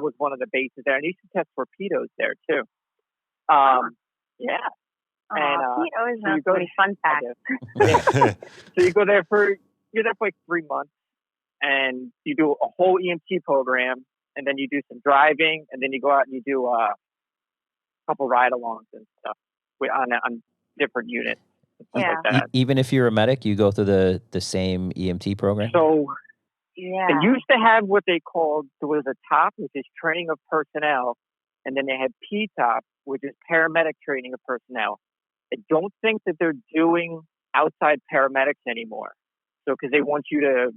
[SPEAKER 5] was one of the bases there. And they used to test torpedoes there too. Yeah. And
[SPEAKER 6] Pete always knows so many fun facts.
[SPEAKER 5] So you're there for like 3 months, and you do a whole EMT program, and then you do some driving, and then you go out and you do a couple ride-alongs and stuff on different units.
[SPEAKER 6] Yeah.
[SPEAKER 5] Like that.
[SPEAKER 1] Even if you're a medic, you go through the same EMT program?
[SPEAKER 5] So
[SPEAKER 6] yeah,
[SPEAKER 5] they used to have what they called, there was a TOP, which is training of personnel, and then they had PTOP, which is paramedic training of personnel. I don't think that they're doing outside paramedics anymore. So because they want you to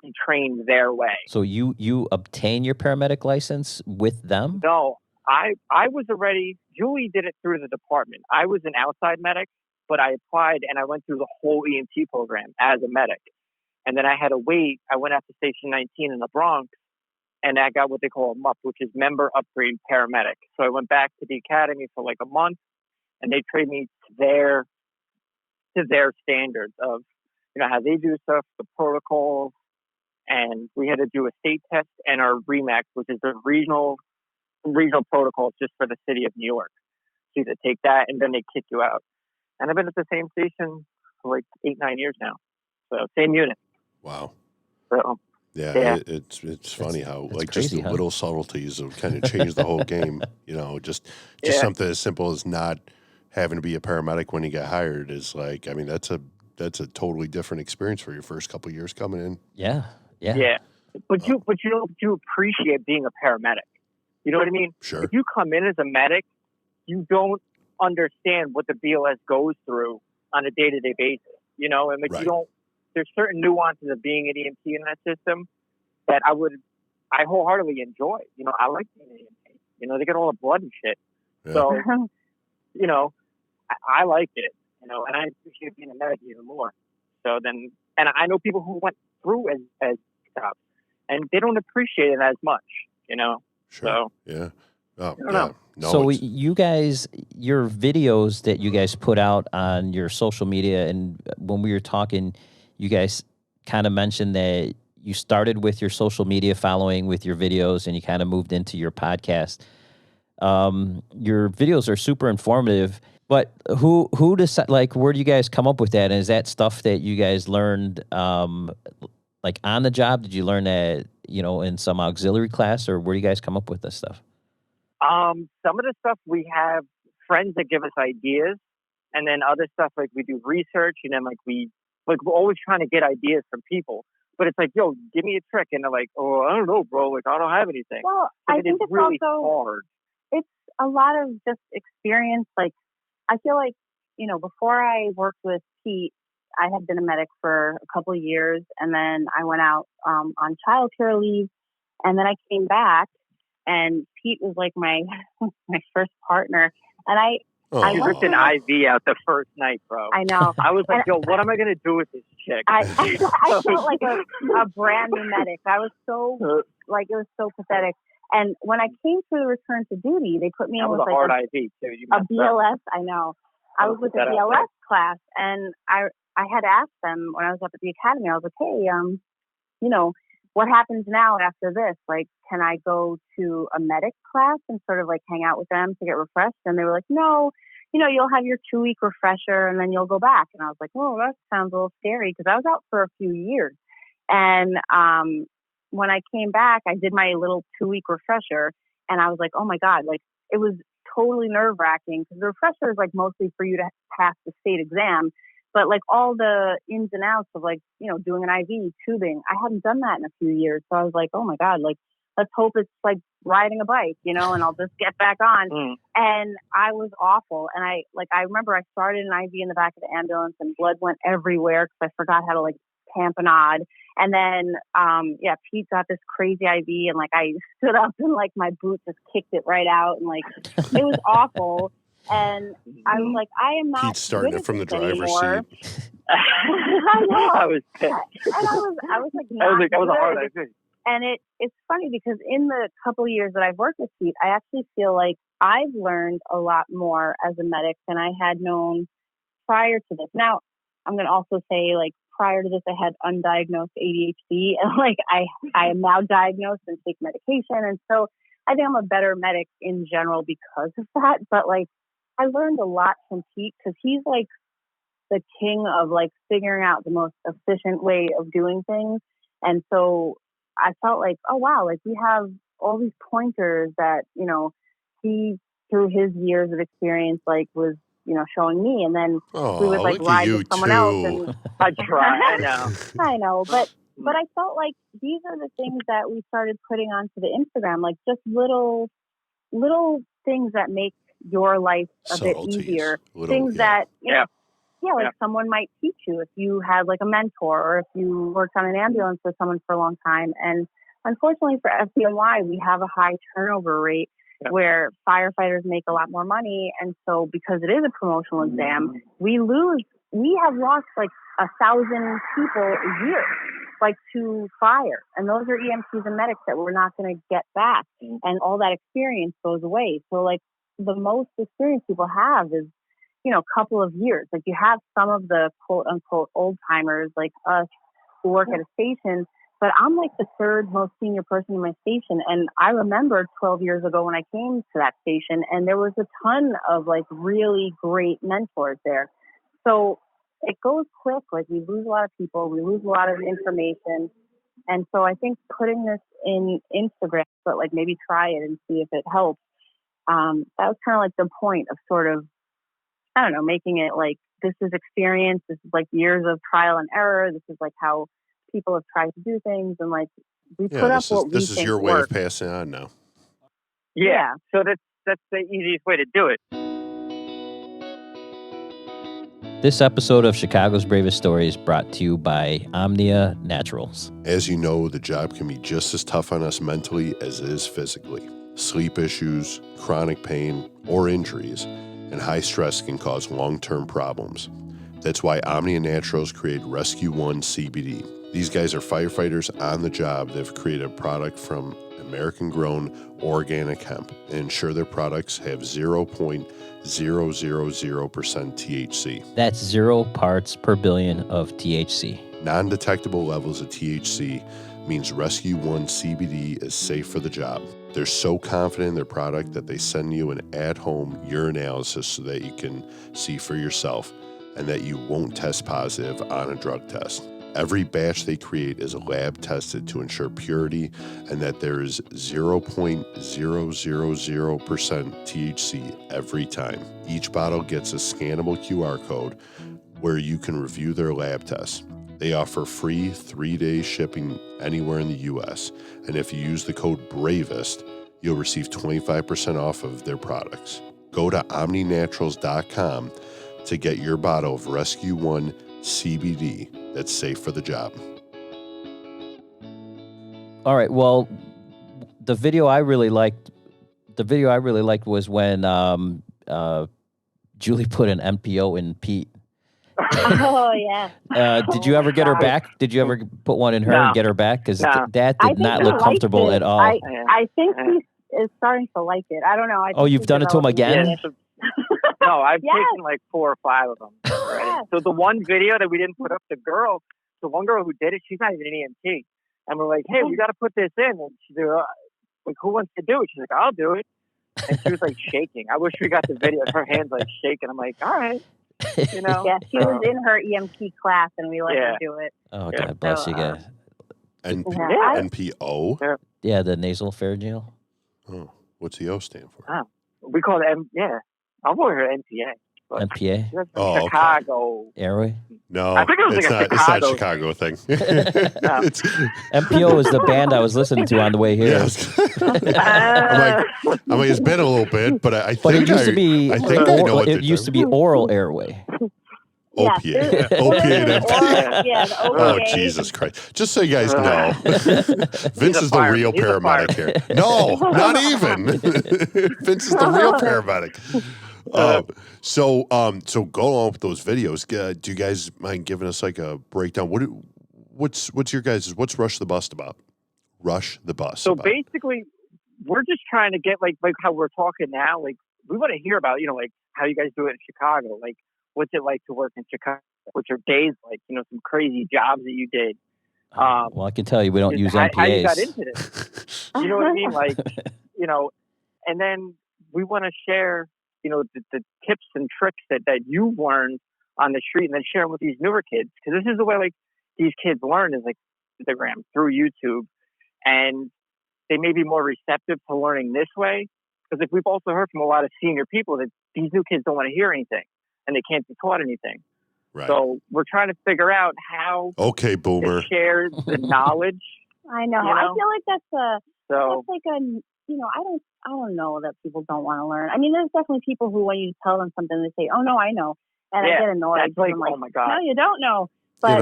[SPEAKER 5] be trained their way.
[SPEAKER 1] So you obtain your paramedic license with them?
[SPEAKER 5] No, I was already, Julie did it through the department. I was an outside medic, but I applied and I went through the whole EMT program as a medic. And then I had to wait. I went out to Station 19 in the Bronx, and I got what they call a MUP, which is Member Upgrade Paramedic. So I went back to the academy for like a month, and they trained me to their standards of, how they do stuff, the protocols, and we had to do a state test and our REMAX, which is the regional protocols just for the city of New York. So you have to take that, and then they kick you out. And I've been at the same station for like 8-9 years now. So same unit.
[SPEAKER 2] Wow.
[SPEAKER 5] So
[SPEAKER 2] yeah. It's funny how like
[SPEAKER 1] crazy,
[SPEAKER 2] just the little subtleties of kind of change the whole game. Just something as simple as not having to be a paramedic when you get hired is like, I mean, that's a totally different experience for your first couple of years coming in.
[SPEAKER 1] Yeah.
[SPEAKER 5] But you appreciate being a paramedic. You know what I mean?
[SPEAKER 2] Sure.
[SPEAKER 5] If you come in as a medic, you don't understand what the BLS goes through on a day-to-day basis. And like
[SPEAKER 2] right.
[SPEAKER 5] There's certain nuances of being an EMT in that system that I wholeheartedly enjoy. I like being an EMT. They get all the blood and shit.
[SPEAKER 2] Yeah.
[SPEAKER 5] So, I like it, and I appreciate being a medic even more. So then, and I know people who went through as cops, and they don't appreciate it as much,
[SPEAKER 2] Sure.
[SPEAKER 5] So,
[SPEAKER 2] yeah. Oh,
[SPEAKER 5] I don't know.
[SPEAKER 2] No,
[SPEAKER 1] so you guys, your videos that you guys put out on your social media, and when we were talking, you guys kind of mentioned that you started with your social media following with your videos, and you kind of moved into your podcast. Your videos are super informative, but who decide, like, where do you guys come up with that? And is that stuff that you guys learned, like on the job? Did you learn that, in some auxiliary class, or where do you guys come up with this stuff?
[SPEAKER 5] Some of the stuff we have friends that give us ideas, and then other stuff like we do research, and then we're always trying to get ideas from people. But it's like, yo, give me a trick, and they're like, oh, I don't know, bro, like I don't have anything.
[SPEAKER 6] Well, I think it's
[SPEAKER 5] really
[SPEAKER 6] also
[SPEAKER 5] hard.
[SPEAKER 6] It's a lot of just experience. Like I feel like before I worked with Pete, I had been a medic for a couple of years, and then I went out on childcare leave, and then I came back. And Pete was like my first partner. And I
[SPEAKER 5] ripped an IV out the first night, bro.
[SPEAKER 6] I know.
[SPEAKER 5] I was like, yo, what am I going to do with this chick?
[SPEAKER 6] I felt like a brand new medic. I was so, it was so pathetic. And when I came to the return to duty, they put me in with
[SPEAKER 5] a hard IV, too.
[SPEAKER 6] A BLS, I know. I was with a BLS class. And I had asked them when I was up at the academy, I was like, hey, what happens now after this? Like, can I go to a medic class and sort of like hang out with them to get refreshed? And they were like, no, you'll have your 2-week refresher and then you'll go back. And I was like, oh, that sounds a little scary because I was out for a few years. And when I came back, I did my little 2-week refresher and I was like, oh my God, like it was totally nerve wracking because the refresher is like mostly for you to pass the state exam. But like all the ins and outs of like, doing an IV, tubing, I hadn't done that in a few years. So I was like, oh my God, like, let's hope it's like riding a bike, and I'll just get back on. And I was awful. And I remember I started an IV in the back of the ambulance and blood went everywhere because I forgot how to like tamponade. And then, Pete got this crazy IV and like I stood up and like my boot just kicked it right out. And like, it was awful. And I was like, I am not.
[SPEAKER 2] Pete's starting it from the driver's seat.
[SPEAKER 6] I know.
[SPEAKER 5] I was pissed.
[SPEAKER 6] And I was like,
[SPEAKER 5] that was a hard idea.
[SPEAKER 6] And it's funny because in the couple of years that I've worked with Pete, I actually feel like I've learned a lot more as a medic than I had known prior to this. Now, I'm going to also say, like, prior to this, I had undiagnosed ADHD, and like I am now diagnosed and take medication. And so I think I'm a better medic in general because of that. But like, I learned a lot from Pete because he's like the king of like figuring out the most efficient way of doing things. And so I felt like, oh wow, like we have all these pointers that, you know, he through his years of experience, like was, you know, showing me, and then we would like ride with someone else. And
[SPEAKER 5] I try, I know.
[SPEAKER 6] I know, but I felt like these are the things that we started putting onto the Instagram, like just little things that make your life a bit easier. Things that, you know, like someone might teach you if you had like a mentor or if you worked on an ambulance with someone for a long time. And unfortunately for FDNY, we have a high turnover rate where firefighters make a lot more money. And so because it is a promotional exam, we have lost like 1,000 people a year, like to fire. And those are EMTs and medics that we're not going to get back. And all that experience goes away. So like the most experience people have is, you know, a couple of years. Like you have some of the quote unquote old timers like us who work at a station, but I'm like the third most senior person in my station. And I remember 12 years ago when I came to that station, and there was a ton of like really great mentors there. So it goes quick. Like we lose a lot of people, we lose a lot of information. And so I think putting this in Instagram, but like maybe try it and see if it helps. That was kind of like the point of sort of, I don't know, making it like, this is experience. This is like years of trial and error. This is like how people have tried to do things. And like, we put up what we think
[SPEAKER 2] This is your way of passing on now.
[SPEAKER 5] Yeah. So that's the easiest way to do it.
[SPEAKER 1] This episode of Chicago's Bravest Stories brought to you by Omnia Naturals.
[SPEAKER 2] As you know, the job can be just as tough on us mentally as it is physically. Sleep issues, chronic pain, or injuries, and high stress can cause long-term problems. That's why Omnia Naturals created Rescue One CBD. These guys are firefighters on the job. They've created a product from American-grown organic hemp and ensure their products have 0.000% THC.
[SPEAKER 1] That's 0 parts per billion of THC.
[SPEAKER 2] Non-detectable levels of THC means Rescue One CBD is safe for the job. They're so confident in their product that they send you an at-home urinalysis so that you can see for yourself and that you won't test positive on a drug test. Every batch they create is lab tested to ensure purity and that there is 0.000% THC every time. Each bottle gets a scannable QR code where you can review their lab tests. They offer free 3-day shipping anywhere in the U.S. And if you use the code BRAVEST, you'll receive 25% off of their products. Go to omninaturals.com to get your bottle of Rescue One CBD that's safe for the job.
[SPEAKER 1] All right. Well, the video I really liked was when Julie put an MPO in Pete.
[SPEAKER 6] Oh yeah.
[SPEAKER 1] Did you ever get her back? Did you ever put one in her and get her back? Because that did not look comfortable at all.
[SPEAKER 6] I think he is starting to like it. I don't know.
[SPEAKER 1] Oh, you've done it to him again?
[SPEAKER 5] Yeah. No, I've taken like 4 or 5 of them already. So the one video that we didn't put up, the one girl who did it, she's not even an EMT. And we're like, hey, we got to put this in. And she's like, who wants to do it? She's like, I'll do it. And she was like shaking. I wish we got the video. Her hands like shaking. I'm like, all right. You know?
[SPEAKER 6] Yeah, she was in her EMT class and we let her do it.
[SPEAKER 1] Oh, God bless you guys.
[SPEAKER 2] NPO?
[SPEAKER 1] Yeah, the nasopharyngeal.
[SPEAKER 2] Oh, what's the O stand for?
[SPEAKER 5] Oh, we call it I've always heard NPA.
[SPEAKER 1] NPA?
[SPEAKER 2] Oh,
[SPEAKER 5] Chicago.
[SPEAKER 1] Airway?
[SPEAKER 2] No,
[SPEAKER 5] I think it was
[SPEAKER 2] it's
[SPEAKER 5] like
[SPEAKER 2] not a Chicago thing. It's,
[SPEAKER 1] MPO is the band I was listening to on the way here.
[SPEAKER 2] Yes. I'm like, it's been a little bit, but I think
[SPEAKER 1] But it used to be
[SPEAKER 2] it
[SPEAKER 1] used to be oral airway.
[SPEAKER 2] OPA. OPA and MPA.
[SPEAKER 6] Yeah, the OPA.
[SPEAKER 2] Oh, Jesus Christ. Just so you guys know, Vince is the real paramedic here. No, not even. Vince is the real paramedic. So go along with those videos. Do you guys mind giving us like a breakdown? What's your guys', what's Rush the Bust about? Rush the bus.
[SPEAKER 5] So basically, we're just trying to get like how we're talking now. Like we want to hear about, like how you guys do it in Chicago. Like what's it like to work in Chicago? What's your days like? Some crazy jobs that you did.
[SPEAKER 1] Well, I can tell you we don't use MPAs.
[SPEAKER 5] How you got into this? You know what I mean? Like, and then we want to share, the tips and tricks that you've learned on the street, and then share them with these newer kids. Because this is the way like these kids learn, is like Instagram, through YouTube, and they may be more receptive to learning this way. Because if we've also heard from a lot of senior people that these new kids don't want to hear anything and they can't be taught anything.
[SPEAKER 2] Right.
[SPEAKER 5] So we're trying to figure out how
[SPEAKER 2] boomer,
[SPEAKER 5] to share the knowledge.
[SPEAKER 6] I know. I feel like that's like a, I don't know that people don't want to learn. I mean, there's definitely people who, when you tell them something, they say, "Oh no, I know," and I get annoyed.
[SPEAKER 5] That's like,
[SPEAKER 6] I'm like,
[SPEAKER 5] oh my God,
[SPEAKER 6] no, you don't know. But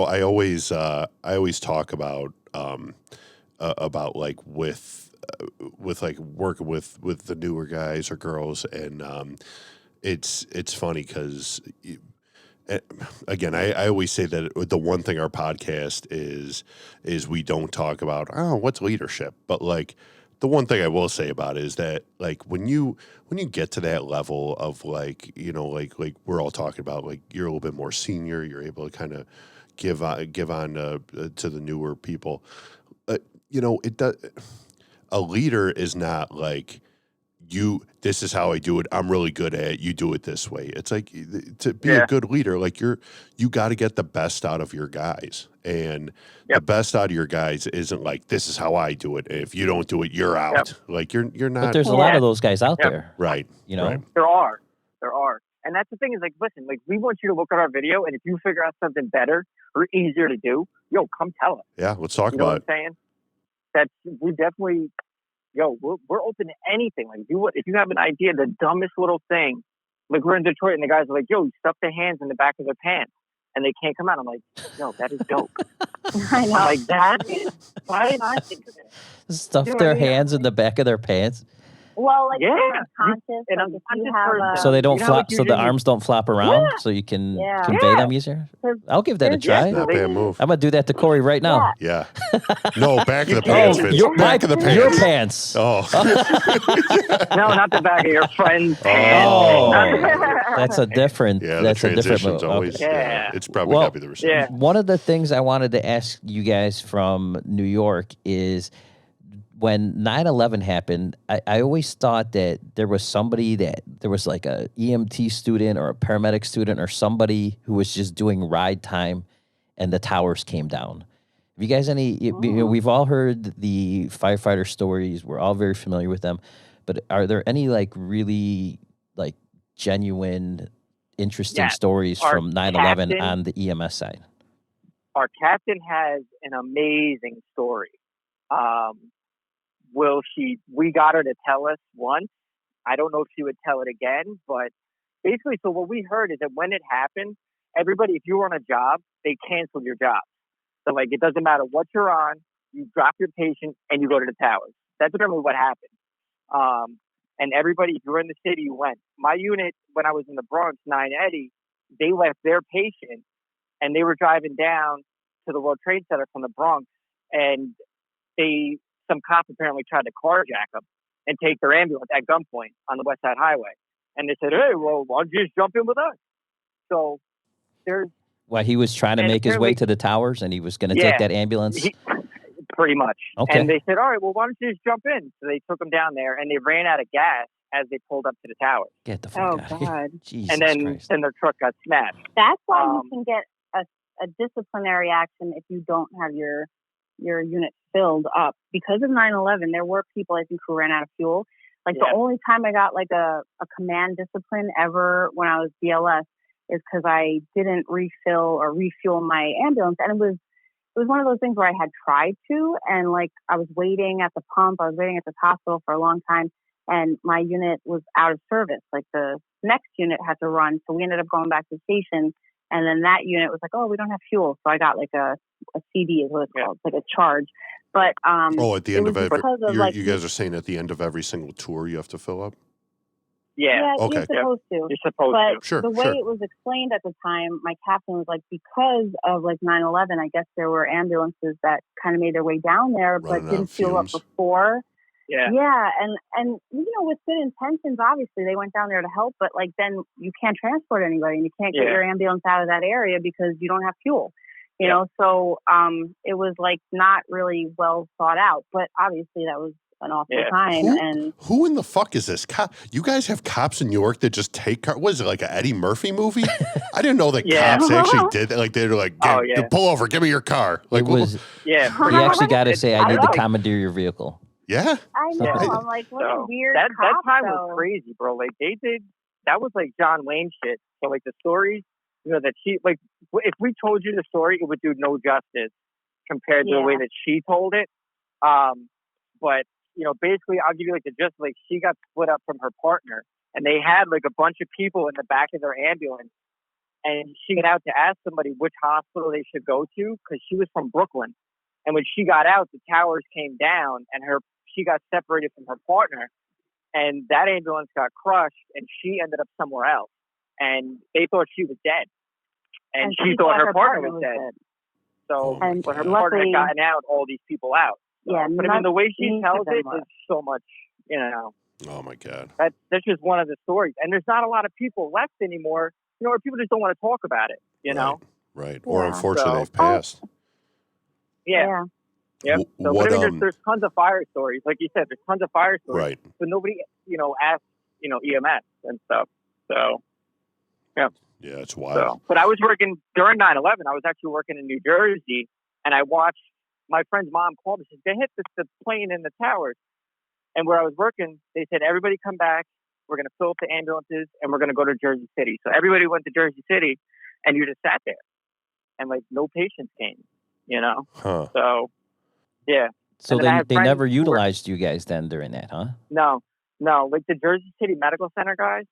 [SPEAKER 2] I always talk about like with like working with the newer guys or girls, and it's funny because. Again, I always say that the one thing our podcast is we don't talk about, what's leadership, but like the one thing I will say about it is that like when you get to that level of like, like we're all talking about, like you're a little bit more senior, you're able to kind of give on to the newer people. It does. A leader is not like, this is how I do it. I'm really good at it. You do it this way. It's like to be a good leader, like you got to get the best out of your guys, and the best out of your guys isn't like, this is how I do it. If you don't do it, you're out. Like you're not.
[SPEAKER 1] But there's a lot of those guys out there,
[SPEAKER 2] right?
[SPEAKER 1] Right.
[SPEAKER 5] There are, and that's the thing is like, listen, like we want you to look at our video, and if you figure out something better or easier to do, come tell us.
[SPEAKER 2] Yeah, let's talk about it.
[SPEAKER 5] You know what I'm saying? We definitely. We're open to anything. Like, if you have an idea, the dumbest little thing. Like, we're in Detroit, and the guys are like, stuff their hands in the back of their pants, and they can't come out. I'm like, that is dope.
[SPEAKER 6] I know.
[SPEAKER 5] I'm like, that is, why did I think of it?
[SPEAKER 1] Stuff their hands in the back of their pants.
[SPEAKER 6] Well, like unconscious.
[SPEAKER 5] And
[SPEAKER 6] like if you have
[SPEAKER 1] so they don't flop. So the arms don't flop around, so you can convey them easier. I'll give that a try.
[SPEAKER 2] Not a bad move.
[SPEAKER 1] I'm gonna do that to Corey right now.
[SPEAKER 2] Yeah. No, back of the pants. Back of the pants.
[SPEAKER 1] Your pants.
[SPEAKER 2] Oh.
[SPEAKER 5] No, not the back of your friend's pants.
[SPEAKER 1] Oh, that's a different.
[SPEAKER 2] Yeah,
[SPEAKER 1] that's
[SPEAKER 2] the
[SPEAKER 1] a different move.
[SPEAKER 2] always.
[SPEAKER 1] Okay.
[SPEAKER 2] Yeah, it's probably gotta be the reception.
[SPEAKER 5] Yeah.
[SPEAKER 1] One of the things I wanted to ask you guys from New York is, when 9/11 happened, I always thought that there was like a EMT student or a paramedic student or somebody who was just doing ride time and the towers came down. Have you guys we've all heard the firefighter stories. We're all very familiar with them. But are there any like really like genuine, interesting stories from 9/11 on the EMS side?
[SPEAKER 5] Our captain has an amazing story. We got her to tell us once. I don't know if she would tell it again, but basically, so what we heard is that when it happened, everybody, if you were on a job, they canceled your job. So like, it doesn't matter what you're on, you drop your patient and you go to the towers. That's generally what happened. And everybody, if you were in the city, you went. My unit, when I was in the Bronx, 9 Eddie, they left their patient and they were driving down to the World Trade Center from the Bronx, and some cop apparently tried to carjack them and take their ambulance at gunpoint on the West Side Highway. And they said, "Hey, well, why don't you just jump in with us?" So there's...
[SPEAKER 1] Well, he was trying to make his way to the towers, and he was going to take that ambulance?
[SPEAKER 5] Pretty much.
[SPEAKER 1] Okay.
[SPEAKER 5] And they said, "All right, well, why don't you just jump in?" So they took him down there, and they ran out of gas as they pulled up to the towers.
[SPEAKER 1] Get the fuck out of here.
[SPEAKER 6] Jesus
[SPEAKER 5] and then their truck got smashed.
[SPEAKER 6] That's why you can get a disciplinary action if you don't have your unit filled up. Because of 9/11, there were people, I think, who ran out of fuel. Like the only time I got like a command discipline ever when I was BLS is because I didn't refuel my ambulance. And it was one of those things where I had tried to, and like I was waiting at the pump, I was waiting at this hospital for a long time, and my unit was out of service. Like the next unit had to run. So we ended up going back to the station. And then that unit was like, "Oh, we don't have fuel." So I got like a CD is what it's called, like a charge. But
[SPEAKER 2] at the end of every, you guys are saying at the end of every single tour you have to fill up?
[SPEAKER 5] Yeah.
[SPEAKER 6] Yeah,
[SPEAKER 2] Okay.
[SPEAKER 6] you're supposed to.
[SPEAKER 5] You're supposed
[SPEAKER 6] But
[SPEAKER 5] to.
[SPEAKER 2] Sure,
[SPEAKER 6] the way
[SPEAKER 2] sure.
[SPEAKER 6] it was explained at the time, my captain was like, because of like 9/11, I guess there were ambulances that kind of made their way down there,
[SPEAKER 2] Running
[SPEAKER 6] but
[SPEAKER 2] on
[SPEAKER 6] didn't fuel up
[SPEAKER 2] fumes.
[SPEAKER 6] before.
[SPEAKER 5] Yeah.
[SPEAKER 6] Yeah, and you know, with good intentions, obviously they went down there to help, but like then you can't transport anybody, and you can't get your ambulance out of that area because you don't have fuel. You know, so it was like not really well thought out. But obviously that was an awful time. And
[SPEAKER 2] Who in the fuck is this cop? You guys have cops in New York that just take car. What is it, like an Eddie Murphy movie? I didn't know that cops actually did that. Like, they're like, pull over, give me your car. Like,
[SPEAKER 1] It was, you actually got to say, I need to commandeer your vehicle.
[SPEAKER 2] Yeah.
[SPEAKER 6] I know. I'm like, what a weird
[SPEAKER 5] that
[SPEAKER 6] cop,
[SPEAKER 5] time
[SPEAKER 6] though.
[SPEAKER 5] was crazy, bro. Like, they did, that was like John Wayne shit. So, like, the stories, you know, that she, like, if we told you the story, it would do no justice compared to the way that she told it. But, you know, basically, I'll give you like the gist. Like, she got split up from her partner, and they had like a bunch of people in the back of their ambulance, and she got out to ask somebody which hospital they should go to because she was from Brooklyn. And when she got out, the towers came down, and she got separated from her partner, and that ambulance got crushed, and she ended up somewhere else. And they thought she was dead, and she thought her partner was dead. So when her partner had gotten out, all these people out. So, but I mean, the way she tells it is so much, you know.
[SPEAKER 2] Oh my God.
[SPEAKER 5] That's just one of the stories, and there's not a lot of people left anymore. You know, or people just don't want to talk about it. You know.
[SPEAKER 2] Right. Or unfortunately, they've passed.
[SPEAKER 5] Yeah. Yeah. So, but I mean, there's tons of fire stories. Like you said, there's tons of fire stories.
[SPEAKER 2] Right.
[SPEAKER 5] But nobody, you know, asked, you know, EMS and stuff. So, yeah.
[SPEAKER 2] Yeah, it's wild.
[SPEAKER 5] So, but I was working during 9/11. I was actually working in New Jersey, and I watched my friend's mom called me. She said, they hit the plane in the towers. And where I was working, they said, everybody come back. We're going to fill up the ambulances, and we're going to go to Jersey City. So everybody went to Jersey City, and you just sat there. And, like, no patients came, you know?
[SPEAKER 2] Huh.
[SPEAKER 5] So, yeah.
[SPEAKER 1] So they never utilized you guys then during that, huh?
[SPEAKER 5] No. Like, the Jersey City Medical Center guys,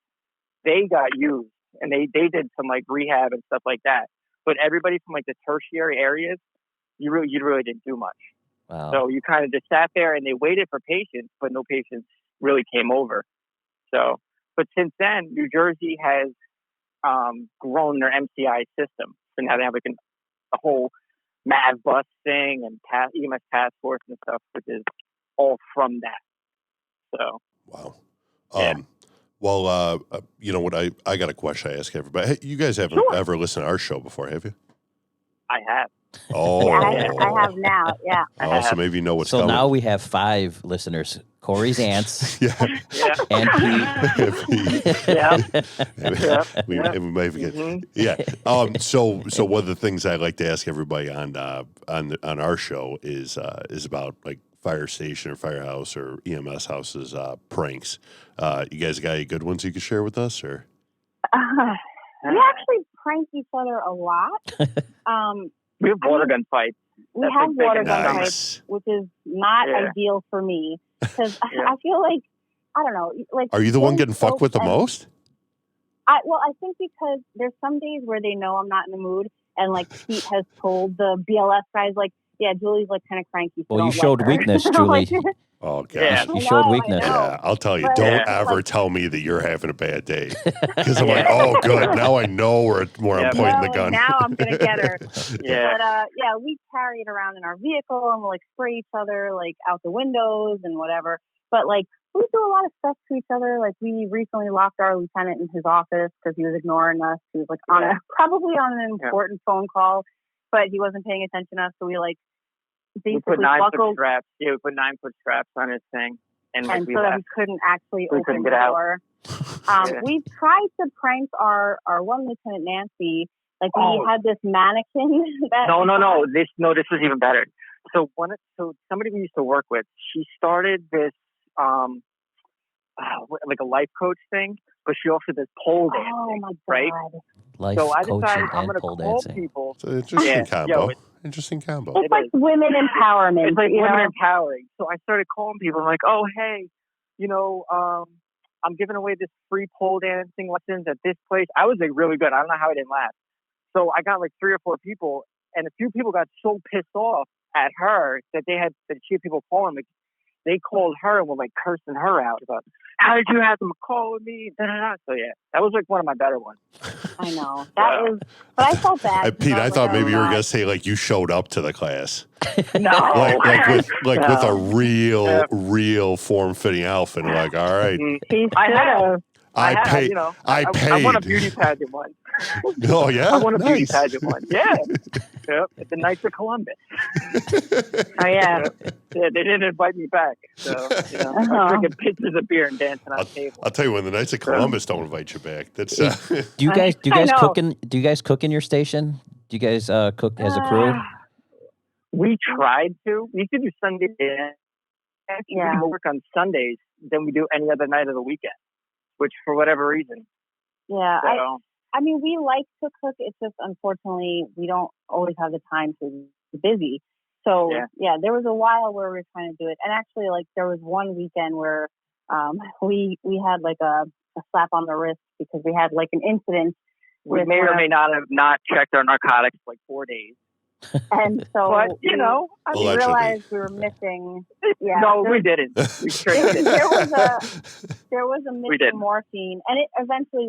[SPEAKER 5] they got used. And they did some, like, rehab and stuff like that. But everybody from, like, the tertiary areas, you really didn't do much.
[SPEAKER 1] Wow.
[SPEAKER 5] So you kind of just sat there and they waited for patients, but no patients really came over. So, but since then, New Jersey has grown their MCI system. So now they have like a whole MAV bus thing and EMS task force and stuff, which is all from that. So.
[SPEAKER 2] Wow.
[SPEAKER 5] Yeah.
[SPEAKER 2] Well, you know what? I got a question I ask everybody. Hey, you guys haven't ever listened to our show before, have you?
[SPEAKER 5] I have.
[SPEAKER 2] Oh,
[SPEAKER 6] I have now. Yeah.
[SPEAKER 2] Oh, so maybe you know what's coming.
[SPEAKER 1] So now we have 5 listeners: Corey's aunts,
[SPEAKER 2] yeah,
[SPEAKER 1] and Pete.
[SPEAKER 2] We might forget. Yeah. So one of the things I like to ask everybody on our show is about like fire station or firehouse or EMS houses pranks. You guys got any good ones you can share with us, or?
[SPEAKER 6] We actually prank each other a lot.
[SPEAKER 5] We have water gun fights.
[SPEAKER 6] We have water gun fights, which is not ideal for me because I feel like, I don't know. Like,
[SPEAKER 2] are you the one getting fucked with the most?
[SPEAKER 6] I think because there's some days where they know I'm not in the mood, and like Pete has told the BLS guys, like, yeah, Julie's like kind of cranky. So
[SPEAKER 1] well, you showed weakness, Julie.
[SPEAKER 2] Oh, gosh.
[SPEAKER 1] Yeah. You showed weakness.
[SPEAKER 2] Yeah, I'll tell you. Don't ever tell me that you're having a bad day. Because I'm like, oh, good. Now I know where I'm pointing the gun.
[SPEAKER 6] Now I'm going to get her. But, we carry it around in our vehicle, and we'll, like, spray each other, like, out the windows and whatever. But, like, we do a lot of stuff to each other. Like, we recently locked our lieutenant in his office because he was ignoring us. He was, like, probably on an important phone call, but he wasn't paying attention to us. So we, like,
[SPEAKER 5] we put 9-foot straps. Yeah, we put 9-foot straps on his thing, and
[SPEAKER 6] so that we couldn't actually open the door. We tried to prank our one lieutenant, Nancy. Like, we had this mannequin.
[SPEAKER 5] No. This was even better. So somebody we used to work with, she started this like a life coach thing, but she also does pole dancing.
[SPEAKER 6] Oh my God!
[SPEAKER 5] Right?
[SPEAKER 1] Life
[SPEAKER 5] so I
[SPEAKER 1] coaching
[SPEAKER 5] decided I'm
[SPEAKER 1] and
[SPEAKER 5] going to
[SPEAKER 1] pole
[SPEAKER 5] call
[SPEAKER 1] dancing.
[SPEAKER 5] people.
[SPEAKER 2] It's an interesting combo. Interesting combo.
[SPEAKER 6] It's like women empowerment.
[SPEAKER 5] It's like women empowering. So I started calling people. I'm like, oh, hey, you know, I'm giving away this free pole dancing lessons at this place. I was like really good. I don't know how I didn't laugh. So I got like 3 or 4 people, and a few people got so pissed off at her that she had people calling like, they called her and were like cursing her out about, how did you have them calling me? Da, da, da. So yeah, that was like one of my better ones.
[SPEAKER 6] I know that was, but I felt bad.
[SPEAKER 2] Pete, I thought maybe you were
[SPEAKER 6] God.
[SPEAKER 2] gonna say like you showed up to the class,
[SPEAKER 5] No,
[SPEAKER 2] with a real form-fitting outfit. And like, all right,
[SPEAKER 5] I
[SPEAKER 2] paid.
[SPEAKER 5] You know,
[SPEAKER 2] I paid.
[SPEAKER 5] I won a beauty pageant once.
[SPEAKER 2] Oh yeah,
[SPEAKER 5] I won a beauty
[SPEAKER 2] nice.
[SPEAKER 5] pageant once. Yeah, yep, at the Knights of Columbus.
[SPEAKER 6] Oh yeah.
[SPEAKER 5] Yeah, they didn't invite me back. So I was drinking pitchers of beer and dancing on tables.
[SPEAKER 2] I'll tell you, when the Knights of Columbus don't invite you back, that's.
[SPEAKER 1] Do you guys cook in? Do you guys cook in your station? Do you guys cook as a crew?
[SPEAKER 5] We tried to. We used to do Sunday. Yeah. We work on Sundays than we do any other night of the weekend, which for whatever reason.
[SPEAKER 6] Yeah, so. I mean, we like to cook. It's just unfortunately we don't always have the time to be busy. So yeah, there was a while where we were trying to do it, and actually, like there was one weekend where we had like a slap on the wrist because we had like an incident.
[SPEAKER 5] We may or may not have not checked our narcotics for like 4 days.
[SPEAKER 6] And so,
[SPEAKER 5] but you know,
[SPEAKER 6] we realized we were missing. Yeah,
[SPEAKER 5] no, we didn't. We straight didn't.
[SPEAKER 6] There was a missing morphine, and it eventually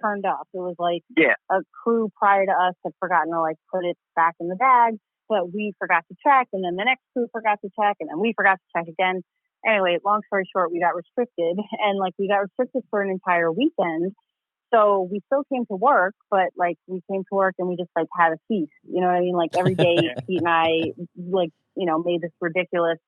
[SPEAKER 6] turned up. It was like a crew prior to us had forgotten to like put it back in the bag, but we forgot to check, and then the next crew forgot to check, and then we forgot to check again. Anyway, long story short, we got restricted, and like we got restricted for an entire weekend. So we still came to work, but like we came to work and we just like had a feast. You know what I mean? Like every day, Pete and I like, you know, made this ridiculous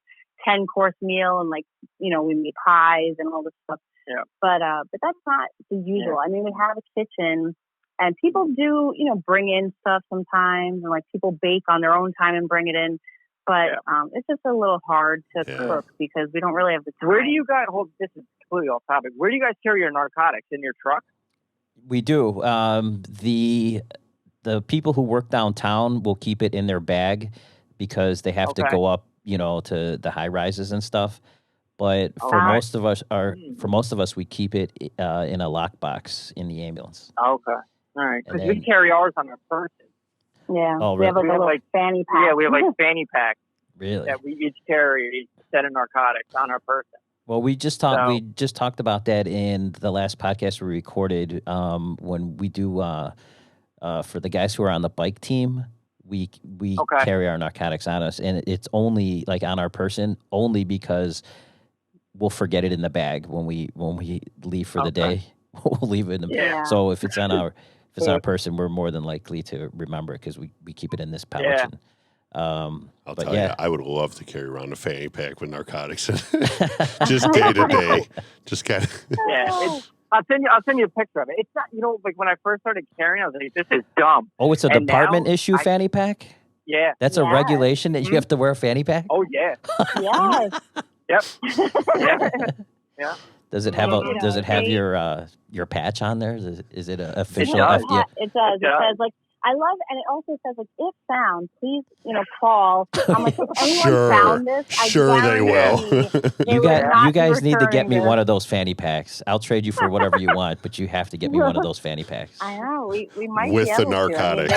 [SPEAKER 6] 10-course meal, and like, you know, we made pies and all this stuff. Yeah. But that's not the usual. Yeah. I mean, we have a kitchen, and people do, you know, bring in stuff sometimes, and like people bake on their own time and bring it in. But it's just a little hard to cook because we don't really have the time.
[SPEAKER 5] Where do you guys this is completely off topic. Where do you guys carry your narcotics? In your truck?
[SPEAKER 1] We do. The people who work downtown will keep it in their bag because they have to go up, you know, to the high rises and stuff. But for most of us, we keep it in a lockbox in the ambulance.
[SPEAKER 5] Okay, all right. Because we carry ours on our person.
[SPEAKER 6] Yeah.
[SPEAKER 1] Oh, really?
[SPEAKER 6] We have like a little fanny pack.
[SPEAKER 5] Yeah, we have like fanny pack.
[SPEAKER 1] Really?
[SPEAKER 5] That we each carry a set of narcotics on our person.
[SPEAKER 1] Well, we just talked about that in the last podcast we recorded. When we do for the guys who are on the bike team, we carry our narcotics on us, and it's only like on our person only because we'll forget it in the bag when we leave for the day. We'll leave it in the So if it's on our person, we're more than likely to remember it because we keep it in this pouch.
[SPEAKER 5] Yeah.
[SPEAKER 2] I'll tell you, I would love to carry around a fanny pack with narcotics in it. Just day to day. Just kind of.
[SPEAKER 5] Yeah. I'll send you a picture of it. It's not, you know, like when I first started carrying, I was like, this is dumb.
[SPEAKER 1] Oh, it's a department issue fanny pack?
[SPEAKER 5] Yeah.
[SPEAKER 1] That's a regulation that you have to wear a fanny pack?
[SPEAKER 5] Oh, yeah.
[SPEAKER 6] Yes.
[SPEAKER 5] Yep. Yeah.
[SPEAKER 1] Does it have your patch on there? Is it an official
[SPEAKER 6] FDNT? It does. It says like, I love, and it also says like, if found, please, you know, call. I'm like, if anyone found this,
[SPEAKER 2] sure they will.
[SPEAKER 1] You guys need to get me one of those fanny packs. I'll trade you for whatever you want, but you have to get me one of those fanny packs.
[SPEAKER 6] I know we might
[SPEAKER 2] with
[SPEAKER 6] be able
[SPEAKER 2] the narcotics.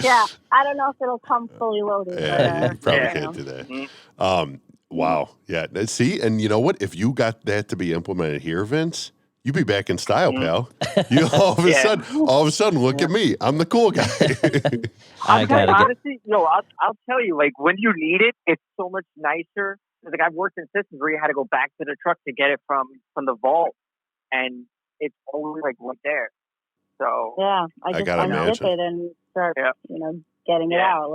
[SPEAKER 6] Yeah, I don't know if it'll come fully loaded.
[SPEAKER 2] Yeah, you probably can't do that. Mm-hmm. Wow. Yeah. See, and you know what? If you got that to be implemented here, Vince, you'd be back in style, pal. You all of a sudden, look at me. I'm the cool guy.
[SPEAKER 5] Honestly, I'll tell you, like when you need it, it's so much nicer. Like I've worked in systems where you had to go back to the truck to get it from the vault, and it's always like right there. So
[SPEAKER 6] yeah, I just unzip it and start, getting it out.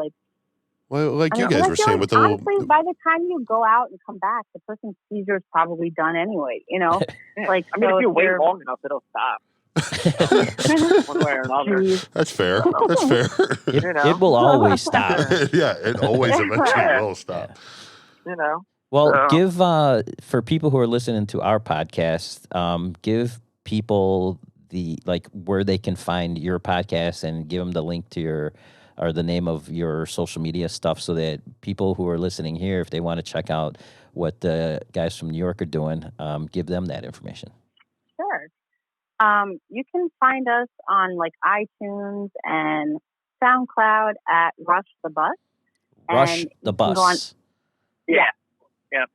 [SPEAKER 2] Well, like you guys were saying with the
[SPEAKER 6] honestly, by the time you go out and come back, the person's seizure is probably done anyway. You know,
[SPEAKER 5] like I mean, if you wait long enough, it'll stop. One way or another.
[SPEAKER 2] That's fair. That's fair.
[SPEAKER 1] It will always stop.
[SPEAKER 2] Yeah, it always eventually will stop.
[SPEAKER 5] You know.
[SPEAKER 1] Well, give for people who are listening to our podcast, give people where they can find your podcast and give them the link to or the name of your social media stuff so that people who are listening here, if they want to check out what the guys from New York are doing, give them that information.
[SPEAKER 6] Sure. You can find us on iTunes and SoundCloud at Rush the Bus.
[SPEAKER 1] Rush the Bus.
[SPEAKER 5] Yeah. Yeah.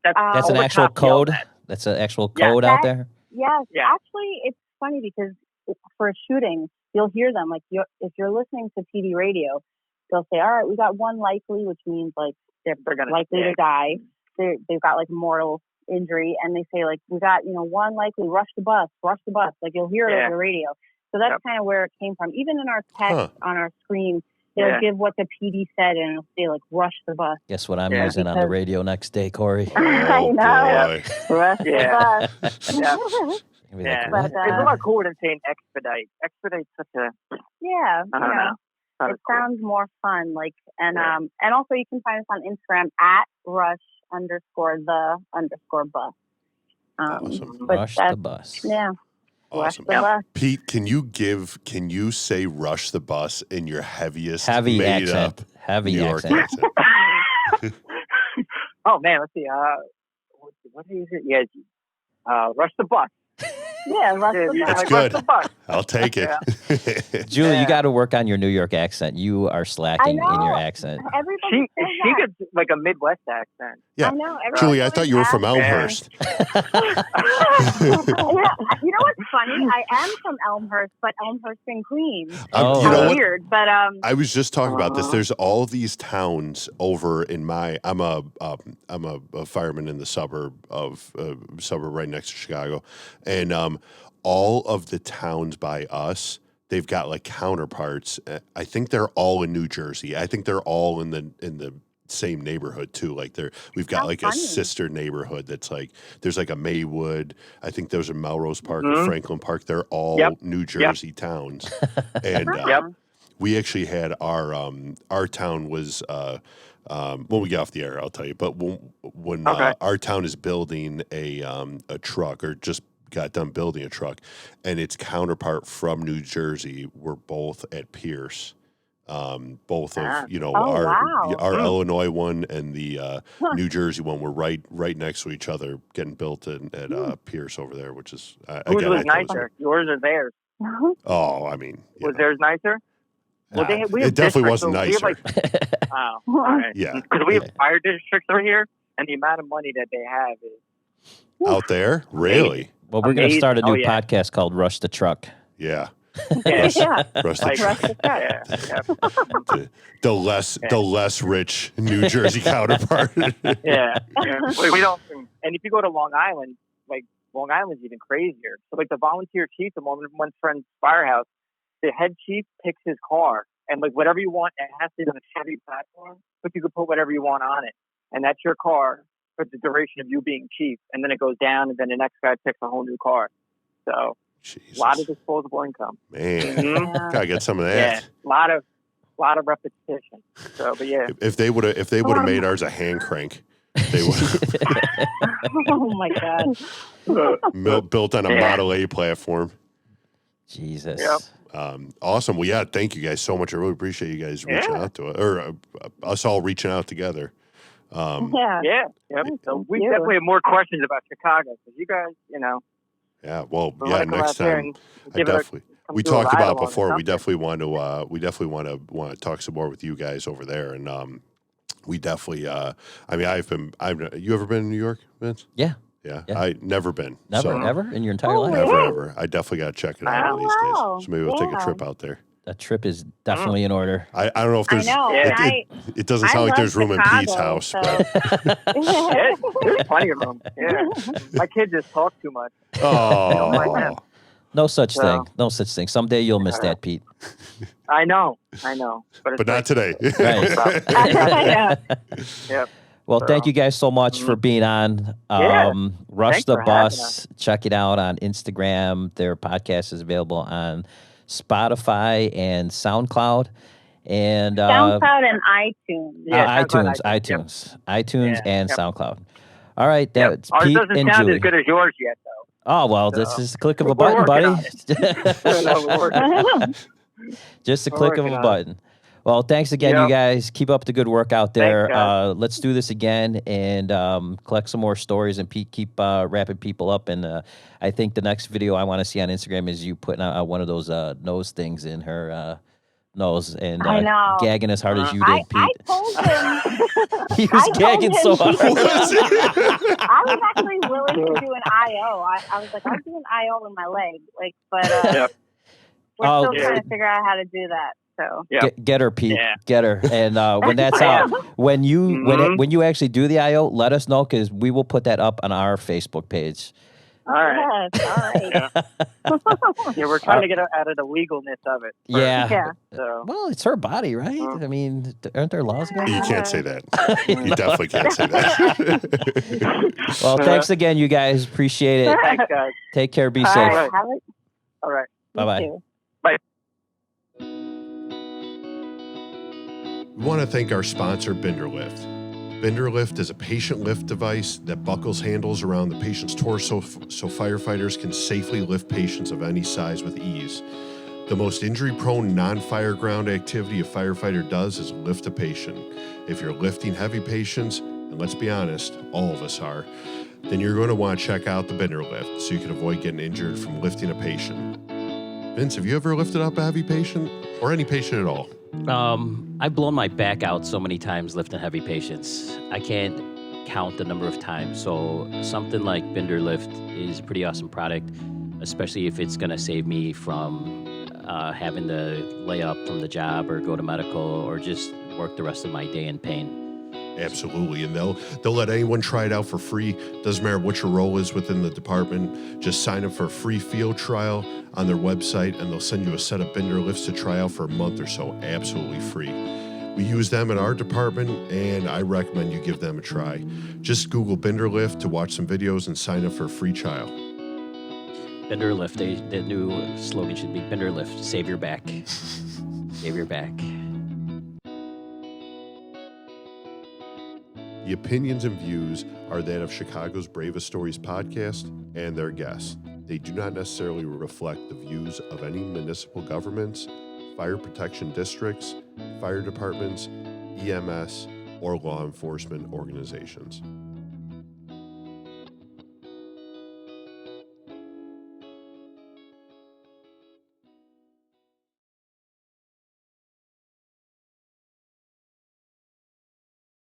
[SPEAKER 1] That's an
[SPEAKER 5] all the
[SPEAKER 1] actual
[SPEAKER 5] cops yell
[SPEAKER 1] code.
[SPEAKER 5] that.
[SPEAKER 1] That's an actual code out there.
[SPEAKER 6] Yes.
[SPEAKER 5] Yeah.
[SPEAKER 6] Actually, it's funny because for a shooting, you'll hear them. Like, if you're listening to PD radio, they'll say, all right, we got one likely, which means, like, they're likely to die. They've got, like, mortal injury. And they say, like, we got, one likely, rush the bus. Like, you'll hear it over the radio. So that's kind of where it came from. Even in our text on our screen, they'll give what the PD said, and it'll say, like, rush the bus.
[SPEAKER 1] Guess what I'm using on the radio next day, Corey?
[SPEAKER 6] I know.
[SPEAKER 2] Boy.
[SPEAKER 6] Rush the bus.
[SPEAKER 5] Yeah.
[SPEAKER 1] What?
[SPEAKER 5] It's a lot cooler than saying expedite. Expedite's such a...
[SPEAKER 6] Yeah.
[SPEAKER 5] I don't know.
[SPEAKER 6] It sounds more fun. Like, and also you can find us on Instagram at rush_the_bus.
[SPEAKER 2] Awesome.
[SPEAKER 1] Rush the bus.
[SPEAKER 6] Yeah.
[SPEAKER 2] Awesome.
[SPEAKER 6] Rush the bus.
[SPEAKER 2] Pete, can you say rush the bus in your heaviest
[SPEAKER 1] Heavy
[SPEAKER 2] made
[SPEAKER 1] accent.
[SPEAKER 2] up
[SPEAKER 1] Heavy
[SPEAKER 2] New York
[SPEAKER 1] accent.
[SPEAKER 2] accent?
[SPEAKER 5] Oh, man, let's see. What is it? Yeah, rush the bus.
[SPEAKER 6] Yeah, rush the bus.
[SPEAKER 2] That's
[SPEAKER 5] Like,
[SPEAKER 2] good.
[SPEAKER 5] rush the bus.
[SPEAKER 2] I'll take it.
[SPEAKER 1] Julie, you got to work on your New York accent. You are slacking
[SPEAKER 6] I
[SPEAKER 1] in your
[SPEAKER 6] know.
[SPEAKER 1] accent.
[SPEAKER 6] Everybody says
[SPEAKER 5] She
[SPEAKER 6] that.
[SPEAKER 5] gets like a Midwest accent.
[SPEAKER 2] Yeah.
[SPEAKER 6] I know.
[SPEAKER 2] Julie, I thought you were from Elmhurst.
[SPEAKER 6] You know what's funny? I am from Elmhurst, but Elmhurst in Queens.
[SPEAKER 1] Oh.
[SPEAKER 2] You know what?
[SPEAKER 6] Weird, but
[SPEAKER 2] I was just talking about this. There's all these towns over in I'm a fireman in the suburb right next to Chicago, and all of the towns by us, they've got like counterparts. I think they're all in New Jersey. I think they're all in the same neighborhood too. Like we've got a sister neighborhood that's like there's like a Maywood. I think there's a Melrose Park, a Franklin Park. They're all New Jersey towns, and we actually had our town was when we get off the air, I'll tell you. But when our town is building a truck or just got done building a truck, and its counterpart from New Jersey were both at Pierce. Both of our Illinois one and the New Jersey one were right next to each other, getting built at Pierce over there, which is
[SPEAKER 5] whose was nicer, yours or theirs?
[SPEAKER 2] Oh, I mean,
[SPEAKER 5] was theirs nicer? Well, we have
[SPEAKER 2] it definitely wasn't
[SPEAKER 5] so
[SPEAKER 2] nicer.
[SPEAKER 5] Wow, all right.
[SPEAKER 2] Yeah,
[SPEAKER 5] because we have fire districts over here, and the amount of money that they have is
[SPEAKER 2] out there. Really?
[SPEAKER 1] Well, we're going to start a new podcast called Rush the Truck.
[SPEAKER 2] Yeah.
[SPEAKER 5] Rush
[SPEAKER 2] the truck. The less rich New Jersey counterpart.
[SPEAKER 5] Yeah. We don't. And if you go to Long Island, like Long Island's even crazier. So like the volunteer chief, the one friend's firehouse, the head chief picks his car, and like whatever you want, it has to be on a Chevy platform, but you can put whatever you want on it, and that's your car for the duration of you being chief. And then it goes down, and then the next guy picks a whole new car. So.
[SPEAKER 2] Jesus.
[SPEAKER 5] A lot of disposable income.
[SPEAKER 2] Man, gotta get some of that.
[SPEAKER 5] Yeah, lot of repetition. So, but yeah,
[SPEAKER 2] if they would have made ours a hand crank, they would.
[SPEAKER 6] Oh my God!
[SPEAKER 2] Built on a Model A platform.
[SPEAKER 1] Jesus.
[SPEAKER 5] Yep.
[SPEAKER 2] Awesome. Well, yeah. Thank you guys so much. I really appreciate you guys reaching out to us, or us all reaching out together.
[SPEAKER 5] Yep. So we definitely have more questions about Chicago because you guys,
[SPEAKER 2] Yeah, well, next time we talked about before. We definitely want to talk some more with you guys over there, and we definitely. You ever been in New York, Vince?
[SPEAKER 1] Yeah.
[SPEAKER 2] I never been.
[SPEAKER 1] Ever in your entire life?
[SPEAKER 2] Never. I definitely got to check it out one of these days. So maybe we'll take a trip out there.
[SPEAKER 1] That trip is definitely in order.
[SPEAKER 2] I don't know if there's. It doesn't sound like there's room in Pete's house, but
[SPEAKER 5] there's plenty of room. Yeah, my kids just talk too much.
[SPEAKER 2] Oh,
[SPEAKER 1] no such thing. No such thing. Someday you'll miss that, Pete.
[SPEAKER 5] I know.
[SPEAKER 2] But not today.
[SPEAKER 1] Right.
[SPEAKER 5] Yep.
[SPEAKER 1] Well, thank you guys so much for being on. Rush the Bus. Check it out on Instagram. Their podcast is available on Spotify and SoundCloud. And
[SPEAKER 6] SoundCloud and iTunes.
[SPEAKER 1] iTunes and SoundCloud. All right, that's
[SPEAKER 5] Ours
[SPEAKER 1] Pete
[SPEAKER 5] doesn't
[SPEAKER 1] and
[SPEAKER 5] sound
[SPEAKER 1] Julie.
[SPEAKER 5] as good as yours yet, though.
[SPEAKER 1] Oh well, this is a click of a button, buddy. Just a click of a button. Well, thanks again, you guys. Keep up the good work out there.
[SPEAKER 5] Thanks,
[SPEAKER 1] let's do this again and collect some more stories and keep wrapping people up. And I think the next video I want to see on Instagram is you putting out one of those nose things in her nose and
[SPEAKER 6] I know.
[SPEAKER 1] gagging as hard as you
[SPEAKER 6] I
[SPEAKER 1] did, Pete.
[SPEAKER 6] told him.
[SPEAKER 1] He was gagging so hard.
[SPEAKER 6] I was actually willing to do an IO. I was like, I'll do an IO in my leg. Like, but we're still trying to figure out how to do that. So
[SPEAKER 1] get her, Pete. Yeah. Get her. And when that's out, when you actually do the IO, let us know because we will put that up on our Facebook page.
[SPEAKER 5] All right.
[SPEAKER 6] Yes, all right.
[SPEAKER 5] Yeah, we're trying to get out of the legalness of it.
[SPEAKER 1] Yeah.
[SPEAKER 5] So.
[SPEAKER 1] Well, it's her body, right? I mean, aren't there laws against
[SPEAKER 2] You
[SPEAKER 1] that?
[SPEAKER 2] can't say that. You definitely can't say that.
[SPEAKER 1] Well, thanks again, you guys. Appreciate it.
[SPEAKER 5] Thanks, guys.
[SPEAKER 1] Take care. Be
[SPEAKER 6] All
[SPEAKER 1] safe.
[SPEAKER 6] right.
[SPEAKER 5] All right.
[SPEAKER 1] Bye-bye.
[SPEAKER 5] Bye.
[SPEAKER 2] We want to thank our sponsor, Binderlift. Binderlift is a patient lift device that buckles handles around the patient's torso so firefighters can safely lift patients of any size with ease. The most injury-prone non-fire ground activity a firefighter does is lift a patient. If you're lifting heavy patients, and let's be honest, all of us are, then you're going to want to check out the Binderlift so you can avoid getting injured from lifting a patient. Vince, have you ever lifted up a heavy patient or any patient at all?
[SPEAKER 1] I've blown my back out so many times lifting heavy patients. I can't count the number of times. So something like Binderlift is a pretty awesome product, especially if it's going to save me from having to lay up from the job or go to medical or just work the rest of my day in pain.
[SPEAKER 2] Absolutely, and they'll let anyone try it out for free. Doesn't matter what your role is within the department. Just sign up for a free field trial on their website, and they'll send you a set of Binderlifts to try out for a month or so, absolutely free. We use them in our department, and I recommend you give them a try. Just Google Binderlift to watch some videos and sign up for a free trial.
[SPEAKER 1] Binderlift, the new slogan should be Binderlift, save your back. Save your back.
[SPEAKER 2] The opinions and views are that of Chicago's Bravest Stories podcast and their guests. They do not necessarily reflect the views of any municipal governments, fire protection districts, fire departments, EMS, or law enforcement organizations.